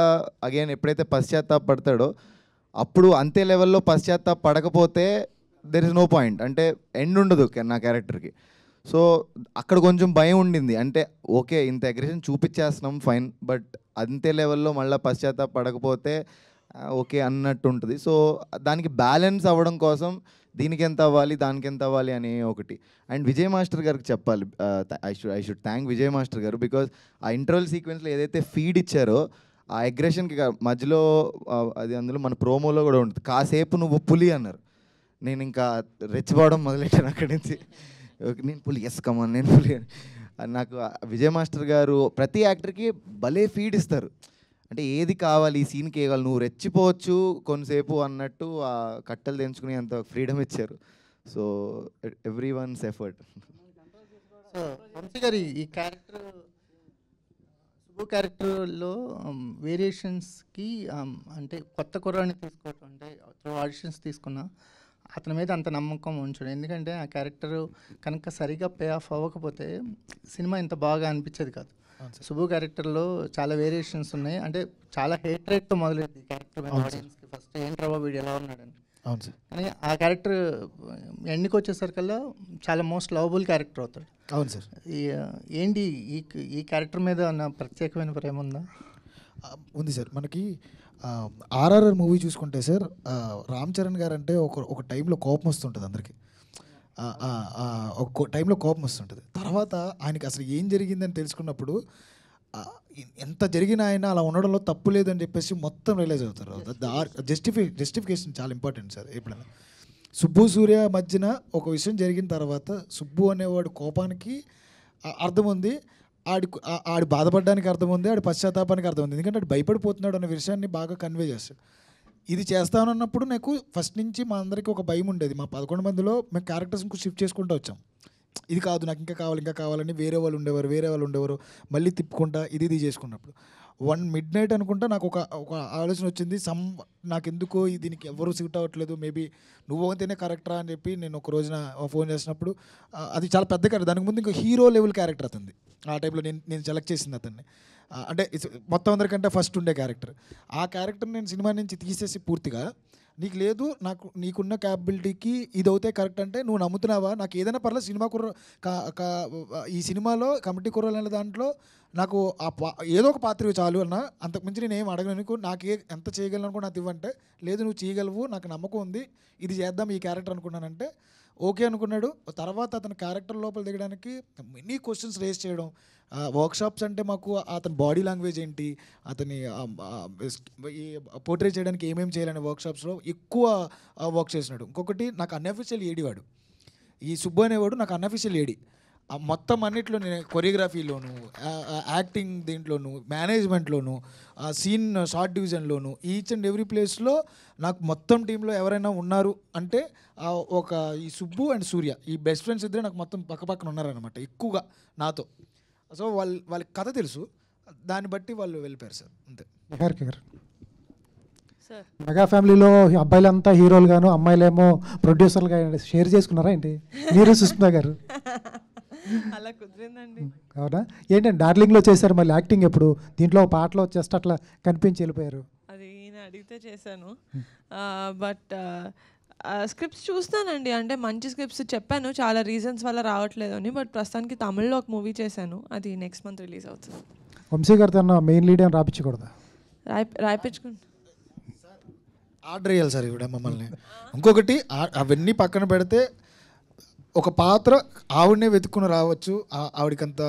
అగైన్ ఎప్పుడైతే పశ్చాత్తాపడతాడో అప్పుడు అంతే లెవెల్లో పశ్చాత్తాపడకపోతే దెర్ ఇస్ నో పాయింట్, అంటే ఎండ్ ఉండదు నా క్యారెక్టర్కి. సో అక్కడ కొంచెం భయం ఉండింది, అంటే ఓకే ఇంత అగ్రెషన్ చూపించేస్తున్నాం ఫైన్, బట్ అంతే లెవెల్లో మళ్ళీ పశ్చాత్తాపడకపోతే ఓకే అన్నట్టు ఉంటుంది. సో దానికి బ్యాలెన్స్ అవ్వడం కోసం దీనికి ఎంత అవ్వాలి దానికి ఎంత అవ్వాలి అని ఒకటి. అండ్ విజయ్ మాస్టర్ గారికి చెప్పాలి, I should thank Vijay master గారు, బికాజ్ ఆ ఇంటర్వల్ సీక్వెన్స్లో ఏదైతే ఫీడ్ ఇచ్చారో ఆ అగ్రెషన్కి మధ్యలో అది అందులో మన ప్రోమోలో కూడా ఉంటుంది, కాసేపు నువ్వు పులి అన్నారు. నేను ఇంకా రెచ్చిపోవడం మొదలెట్టాను అక్కడి నుంచి. నేను పులి, ఎస్ కమాన్ నేను పులి. నాకు విజయ్ మాస్టర్ గారు ప్రతి యాక్టర్కి భలే ఫీడ్ ఇస్తారు, అంటే ఏది కావాలి ఈ సీన్కి ఏం కావాలి, నువ్వు రెచ్చిపోవచ్చు కొంతసేపు అన్నట్టు ఆ కట్టలు తెంచుకుని అంత ఫ్రీడమ్ ఇచ్చారు. So every one's effort. So Vamshi garu ఈ క్యారెక్టర్ సుబ్బు క్యారెక్టర్లో వేరియేషన్స్కి అంటే కొత్త కుర్రాన్ని తీసుకోవటం, అంటే త్రూ ఆడిషన్స్ తీసుకున్నా అతని మీద అంత నమ్మకం ఉంచడం, ఎందుకంటే ఆ క్యారెక్టర్ కనుక సరిగా పే ఆఫ్ అవ్వకపోతే సినిమా ఇంత బాగా అనిపించేది కాదు. సుబ్బు క్యారెక్టర్లో చాలా వేరియేషన్స్ ఉన్నాయి, అంటే చాలా హేట్ రేట్తో మొదలైంది క్యారెక్టర్ ఆడియన్స్కి. ఫస్ట్ ఏంట్రవ్వ వీడు ఎలా ఉన్నాడని, అవును సార్. కానీ ఆ క్యారెక్టర్ ఎండ్కి వచ్చేసరికల్లా చాలా మోస్ట్ లవబుల్ క్యారెక్టర్ అవుతాడు. అవును సార్. ఏంటి ఈ క్యారెక్టర్ మీద నా ప్రత్యేకమైన ప్రేమ ఉందా? ఉంది సార్. మనకి ఆర్ఆర్ఆర్ మూవీ చూసుకుంటే సార్, రామ్ చరణ్ గారు అంటే ఒక టైంలో కోపం వస్తుంటుంది అందరికీ. ఒక టైంలో కోపం వస్తుంటుంది. తర్వాత ఆయనకి అసలు ఏం జరిగిందని తెలుసుకున్నప్పుడు ఎంత జరిగిన ఆయన అలా ఉండడంలో తప్పు లేదని చెప్పేసి మొత్తం రియలైజ్ అవుతారు. జస్టిఫికేషన్ చాలా ఇంపార్టెంట్ సార్. ఎప్పుడైనా సుబ్బు సూర్య మధ్యన ఒక విషయం జరిగిన తర్వాత సుబ్బు అనేవాడు కోపానికి అర్థం ఉంది, ఆడి బాధపడడానికి అర్థం ఉంది, ఆడి పశ్చాత్తాపానికి అర్థం ఉంది. ఎందుకంటే ఆడు భయపడిపోతున్నాడు అనే విషయాన్ని బాగా కన్వే చేస్తాడు. ఇది చేస్తానన్నప్పుడు నాకు ఫస్ట్ నుంచి మా అందరికీ ఒక భయం ఉండేది. మా 11 మందిలో మేము క్యారెక్టర్స్ ఇంకో షిఫ్ట్ చేసుకుంటూ వచ్చాం. ఇది కాదు, నాకు ఇంకా కావాలని వేరే వాళ్ళు ఉండేవారు. మళ్ళీ తిప్పుకుంటా ఇది చేసుకున్నప్పుడు 1 midnight అనుకుంటా నాకు ఒక ఆలోచన వచ్చింది. నాకెందుకో దీనికి ఎవరు సూట్ అవ్వట్లేదు, మేబీ నువ్వు అయితేనే కరెక్టరా అని చెప్పి నేను ఒక రోజున ఫోన్ చేసినప్పుడు అది చాలా పెద్ద క్యారెక్టర్. దానికి ముందు ఇంకా హీరో లెవెల్ క్యారెక్టర్ అతనిది. ఆ టైంలో నేను సెలెక్ట్ చేసింది అతన్ని. అంటే మొత్తం అందరికంటే ఫస్ట్ ఉండే క్యారెక్టర్. ఆ క్యారెక్టర్ నేను సినిమా నుంచి తీసేసి పూర్తిగా నీకు లేదు, నీకున్న క్యాపబిలిటీకి ఇది అవుతే కరెక్ట్ అంటే నువ్వు నమ్ముతున్నావా, నాకు ఏదైనా పర్లేదు సినిమా ఈ సినిమాలో కమిటీ కుర్రలు అనే దాంట్లో నాకు ఏదో ఒక పాత్ర చాలు అన్న, అంతకుమించి నేను ఏం అడగను, నాకు ఎంత చేయగలను అనుకో నాకు ఇవ్వంటే, లేదు నువ్వు చేయగలవు, నాకు నమ్మకం ఉంది, ఇది చేద్దాం ఈ క్యారెక్టర్ అనుకున్నానంటే ఓకే అనుకున్నాడు. తర్వాత అతని క్యారెక్టర్ లోపల దిగడానికి మెనీ క్వశ్చన్స్ రేస్ చేయడం. వర్క్షాప్స్ అంటే మాకు అతని బాడీ లాంగ్వేజ్ ఏంటి, అతని పోర్ట్రేట్ చేయడానికి ఏమేమి చేయాలనే వర్క్షాప్స్లో ఎక్కువ వర్క్ చేసినాడు. ఇంకొకటి నాకు అన్అఫీషియల్ ఏడి వాడు, ఈ సుబ్బు అనేవాడు నాకు అన్అఫీషియల్ ఏడి. మొత్తం అన్నిట్లో నేను కొరియోగ్రఫీలోను, యాక్టింగ్ దీంట్లోను, మేనేజ్మెంట్లోను, సీన్ షార్ట్ డివిజన్లోను, ఈచ్ అండ్ ఎవ్రీ ప్లేస్లో నాకు మొత్తం టీంలో ఎవరైనా ఉన్నారు అంటే ఈ సుబ్బు అండ్ సూర్య ఈ బెస్ట్ ఫ్రెండ్స్ ఇద్దరే నాకు మొత్తం పక్కపక్కన ఉన్నారనమాట ఎక్కువగా నాతో. సో వాళ్ళకి కథ తెలుసు, దాన్ని బట్టి వాళ్ళు వెళ్ళిపోయారు సార్, అంతే. మెగా ఫ్యామిలీలో అబ్బాయిలంతా హీరోలు గాను అమ్మాయిలేమో ప్రొడ్యూసర్లుగా షేర్ చేసుకున్నారా ఏంటి మీరు సుష్మిత గారు? అలా కుదిరిందండి. అవునా? ఏంటంటే డార్లింగ్లో చేశారు, మళ్ళీ యాక్టింగ్ ఎప్పుడు దీంట్లో పాటలో జస్ట్ అట్లా కనిపించి వెళ్ళిపోయారు? అది ఈయన అడిగితే చేశాను. బట్ స్క్రిప్ట్స్ చూస్తానండి, అంటే మంచి స్క్రిప్ట్స్ చెప్పాను, చాలా రీజన్స్ వల్ల రావట్లేదు అని. బట్ ప్రస్తుతానికి తమిళ్లో ఒక మూవీ చేశాను, అది నెక్స్ట్ మంత్ రిలీజ్ అవుతుంది. వంశీ గారితో మెయిన్ లీడ్ అని రాపించకూడదా? రాయించుకుంటా, ఆర్డర్ చేయాలి సార్ ఇవిడ మమ్మల్ని. ఇంకొకటి అవన్నీ పక్కన పెడితే ఒక పాత్ర ఆవిడనే వెతుక్కుని రావచ్చు, ఆవిడకంత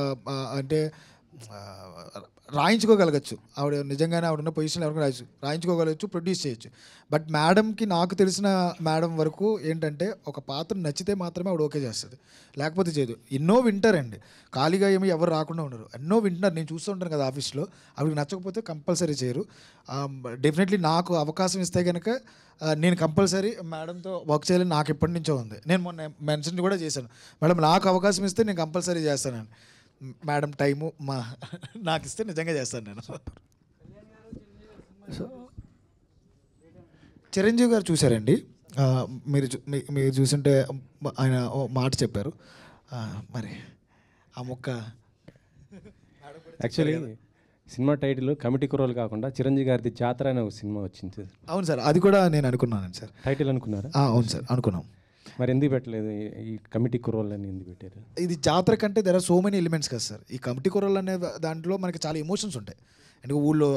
అంటే రాయించుకోగలగచ్చు, ఆవిడ నిజంగానే ఆవిడ పొజిషన్లో ఎవరికి రాయించుకోగలచ్చు, ప్రొడ్యూస్ చేయొచ్చు. బట్ మేడంకి నాకు తెలిసిన మేడం వరకు ఏంటంటే ఒక పాత్ర నచ్చితే మాత్రమే ఆవిడ ఓకే చేస్తుంది, లేకపోతే చేయదు. ఎన్నో వింటారండి, ఖాళీగా ఏమి ఎవరు రాకుండా ఉండరు, ఎన్నో వింటున్నారు. నేను చూస్తూ ఉంటాను కదా ఆఫీస్లో, ఆవిడకి నచ్చకపోతే కంపల్సరీ చేయరు. డెఫినెట్లీ నాకు అవకాశం ఇస్తే కనుక నేను కంపల్సరీ మేడంతో వర్క్ చేయాలని నాకు ఎప్పటి నుంచో ఉంది. నేను మొన్న మెన్షన్ కూడా చేశాను, మేడం నాకు అవకాశం ఇస్తే నేను కంపల్సరీ చేస్తానని. మేడం టైము నాకు ఇస్తే నిజంగా చేస్తాను నేను. చిరంజీవి గారు చూశారండి, మీరు చూసుంటే ఆయన మాట చెప్పారు, మరి ఆ మొక్క యాక్చువల్లీ సినిమా టైటిల్ కమిటీ కుర్రోలు కాకుండా చిరంజీవి గారిది జాతర అనే ఒక సినిమా వచ్చింది సార్. అవును సార్, అది కూడా నేను అనుకున్నాను సార్. టైటిల్ అనుకున్నారా? అవును సార్ అనుకున్నాం. మరి ఎందుకు పెట్టలేదు ఈ కమిటీ కుర్రోళ్ళు అని ఎందుకు పెట్టారు? ఇది జాతర కంటే there are so many elements కదా సార్. ఈ కమిటీ కుర్రోళ్ళు అనే దాంట్లో మనకి చాలా ఎమోషన్స్ ఉంటాయి, అంటే ఊళ్ళో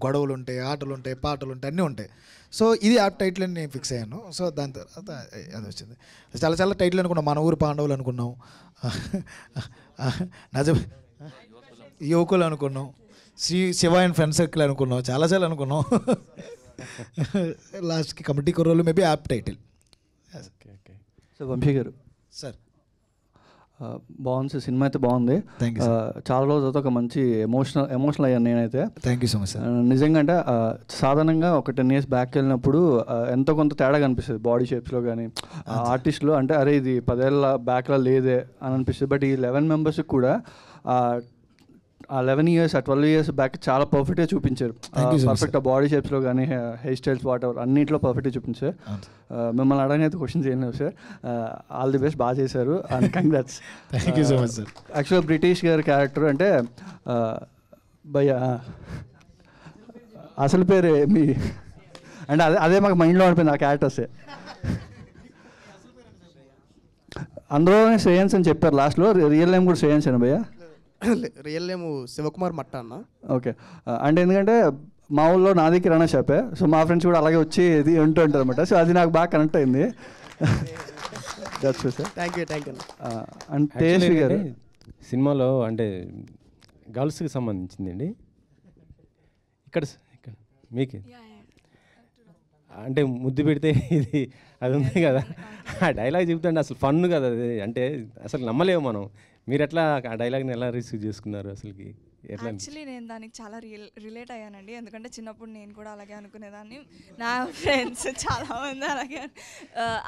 గొడవలు ఉంటాయి, ఆటలు ఉంటాయి, పాటలు ఉంటాయి, అన్నీ ఉంటాయి. సో ఇది ఆ టైటిల్ అని నేను ఫిక్స్ అయ్యాను. సో దాని తర్వాత అది వచ్చింది. చాలా చాలా టైటిల్ అనుకున్నాం, మన ఊరు పాండవులు అనుకున్నాం, యువకులు అనుకున్నాం, శివ అండ్ ఫ్రెండ్ సర్కిల్ అనుకున్నాం, చాలా చాలా అనుకున్నాం. లాస్ట్కి committee Kurrollu maybe apt title. So Vamshi garu sir, బాగుంది సార్, సినిమా అయితే బాగుంది. చాలా రోజుల తర్వాత ఒక మంచి ఎమోషనల్ అయ్యాను నేనైతే. Thank you so much sir. నిజంగా అంటే సాధారణంగా ఒక 10 years బ్యాక్ వెళ్ళినప్పుడు ఎంతో కొంత తేడా కనిపిస్తుంది బాడీ షేప్స్లో కానీ ఆర్టిస్ట్లో. అంటే అరే ఇది 10 ఏళ్ళ బ్యాక్లో లేదే అని అనిపిస్తుంది. బట్ ఈ 11 members కూడా ఆ 11 years, 12 years బ్యాక్ చాలా పర్ఫెక్ట్గా చూపించారు. పర్ఫెక్ట్ బాడీ షేప్స్లో కానీ హెయిర్ స్టైల్స్ వాట్ ఎవర్ అన్నింటిలో పర్ఫెక్ట్గా చూపించారు. మిమ్మల్ని అడగనైతే క్వశ్చన్స్ ఏం లేవు సార్. ఆల్ ది బెస్ట్, బాగా చేశారు and congrats. Thank you so much sir. యాక్చువల్గా బ్రిటిష్ గారి క్యారెక్టర్ అంటే భయ్యా అసలు పేరే మీ అంటే అదే మాకు మైండ్లో ఉండిపోయింది ఆ క్యారెక్టర్సే. అందులో శ్రేయన్స్ అని చెప్పారు లాస్ట్లో, రియల్ నేమ్ కూడా శ్రేయన్స్ అని భయ్యా? రియల్ నేమ్ శివకుమార్ మట్ట అన్న. ఓకే, అంటే ఎందుకంటే మా ఊళ్ళో నాది కిరాణా షాపే, సో మా ఫ్రెండ్స్ కూడా అలాగే వచ్చి ఇది ఉంటూ ఉంటారు అనమాట. సో అది నాకు బాగా కనెక్ట్ అయింది. Thank you. అండ్ తేజస్వి గారు సినిమాలో అంటే గర్ల్స్కి సంబంధించిందండి. ఇక్కడ మీకు అంటే ముద్దు పెడితే ఇది అది ఉంది కదా, ఆ డైలాగ్ చెప్తుంటే అసలు ఫన్ కదా అది, అంటే అసలు నమ్మలేము మనం. మీరు ఎట్లా ఆ డైలాగ్ని ఎలా రిసీవ్ చేసుకున్నారు అసలుకి? యాక్చువల్లీ నేను దానికి చాలా రిలేట్ అయ్యానండి, ఎందుకంటే చిన్నప్పుడు నేను కూడా అలాగే అనుకునేదాన్ని. నా ఫ్రెండ్స్ చాలామంది అలాగే,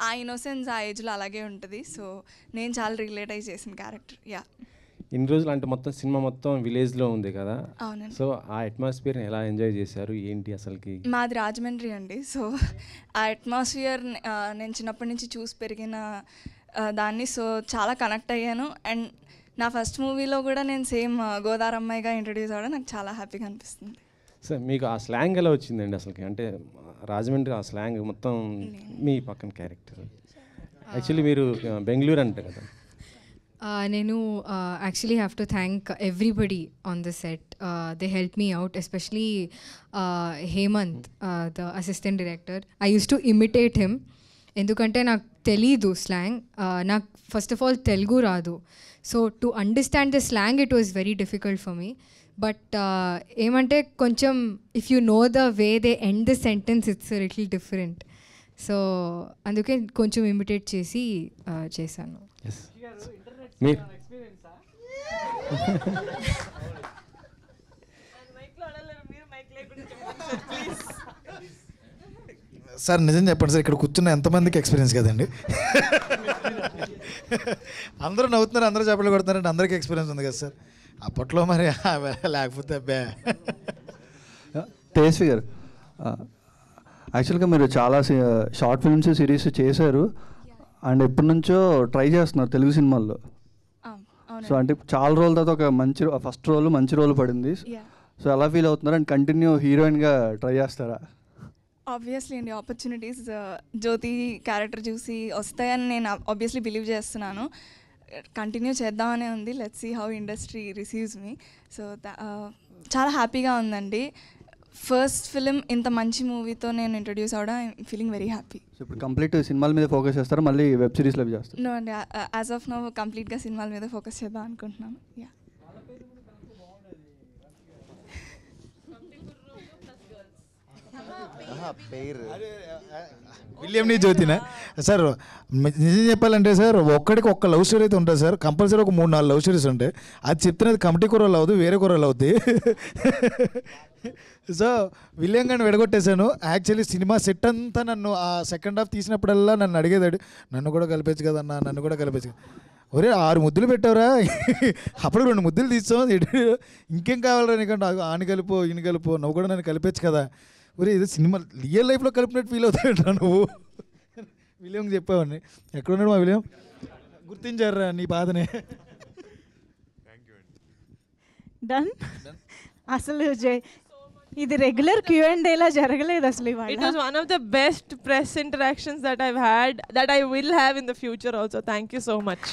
ఆ ఇన్నోసెన్స్ ఆ ఏజ్లో అలాగే ఉంటుంది. సో నేను చాలా రిలేట్ అయ్యి చేసిన క్యారెక్టర్. యా, ఇన్ని రోజులు అంటే మొత్తం సినిమా మొత్తం విలేజ్లో ఉంది కదా, అవునండి. సో ఆ అట్మాస్ఫియర్ని ఎలా ఎంజాయ్ చేశారు ఏంటి అసలుకి? మాది రాజమండ్రి అండి. సో ఆ అట్మాస్ఫియర్ నేను చిన్నప్పటి నుంచి చూసి పెరిగిన దాన్ని, సో చాలా కనెక్ట్ అయ్యాను. అండ్ నా ఫస్ట్ మూవీలో కూడా నేను సేమ్ గోదావరి అమ్మాయిగా ఇంట్రడ్యూస్ అవ్వడం నాకు చాలా హ్యాపీగా అనిపిస్తుంది. సార్ మీకు ఆ స్లాంగ్ ఎలా వచ్చిందండి అసలుకి? అంటే రాజమండ్రి ఆ స్లాంగ్ మొత్తం మీ పక్కన క్యారెక్టర్. యాక్చువల్లీ మీరు బెంగళూరు అంటే కదా. నేను actually have to thank everybody on the set. They help me out, especially Hemanth, the assistant director. I use to imitate him, ఎందుకంటే నాకు తెలీదు స్లాంగ్. నాకు ఫస్ట్ ఆఫ్ ఆల్ తెలుగు రాదు, so to understand the slang it was very difficult for me. But ఏమంటే కొంచెం if you know the way they end the sentence it's little different. So అందుకే కొంచెం imitate చేసి చేశాను. సార్ నిజం చెప్పండి సార్, ఇక్కడ కూర్చున్న ఎంతమందికి ఎక్స్పీరియన్స్ కదండి? అందరూ నవ్వుతున్నారు, అందరూ చెప్పలు కొడుతున్నారంటే అందరికీ ఎక్స్పీరియన్స్ ఉంది కదా సార్. అప్పట్లో మరి లేకపోతే అబ్బా. తేజస్వి గారు, యాక్చువల్గా మీరు చాలా షార్ట్ ఫిల్మ్స్ సిరీస్ చేశారు అండ్ ఎప్పటి నుంచో ట్రై చేస్తున్నారు తెలుగు సినిమాల్లో. సో అంటే చాలా రోజుల తర్వాత ఒక మంచి ఫస్ట్ రోల్ మంచి రోల్ పడింది. సో ఎలా ఫీల్ అవుతున్నారు అండ్ కంటిన్యూ హీరోయిన్గా ట్రై చేస్తారా? ఆబ్వియస్లీ అండి, ఆపర్చునిటీస్ జ్యోతి క్యారెక్టర్ చూసి వస్తాయని నేను ఆబ్వియస్లీ బిలీవ్ చేస్తున్నాను. కంటిన్యూ చేద్దామనే ఉంది. Let's see how industry receives me. So చాలా హ్యాపీగా ఉందండి. ఫస్ట్ ఫిలిం ఇంత మంచి మూవీతో నేను ఇంట్రడ్యూస్ అవడం I'm feeling very happy. So ఇప్పుడు కంప్లీట్ సినిమాల మీద ఫోకస్ చేస్తారా, మళ్ళీ వెబ్ సిరీస్లో చేస్తారు? నో అండి, యాజ్ ఆఫ్ నో కంప్లీట్గా సినిమాల మీద ఫోకస్ చేద్దాం అనుకుంటున్నాను. యా, విలియంని జ్యోతినా సార్? నిజం చెప్పాలంటే సార్, ఒక్కడికి ఒక్క లవ్ స్టోరీ అయితే ఉంటుంది సార్, కంపల్సరీ ఒక 3-4 లవ్ స్టోరీస్ ఉంటాయి. అది చెప్తున్నది కమిటీ కూరలు అవుతుంది, వేరే కూరలు అవుతాయి. సో విలియం గారిని విడగొట్టేశాను. యాక్చువల్లీ సినిమా సెట్ అంతా నన్ను ఆ సెకండ్ హాఫ్ తీసినప్పుడల్లా నన్ను అడిగేదాడు, నన్ను కూడా కలిపేచ్చు కదన్నా, నన్ను కూడా కలిపేచ్చు. ఒరే 6 ముద్దులు పెట్టావురా, అప్పుడు 2 ముద్దులు తీస్తాం, ఇంకేం కావాలరా నీకంటే ఆని కలిపో ఈయన కలిపో, నువ్వు కూడా నన్ను కలిపేచ్చు కదా. ఒరే ఇది సినిమా రియల్ లైఫ్లో కలిపినట్టు ఫీల్ అవుతాయంటా నువ్వు. విలియం చెప్పావని. ఎక్కడున్నాడు మా విలియం? గుర్తించారా నీ బాధనే? డన్. అసలు ఇది రెగ్యులర్ Q&A లా జరగలేదు అసలు ఇవాళ. It was one of the best press interactions that I've had, that I will have in the future also. Thank you so much.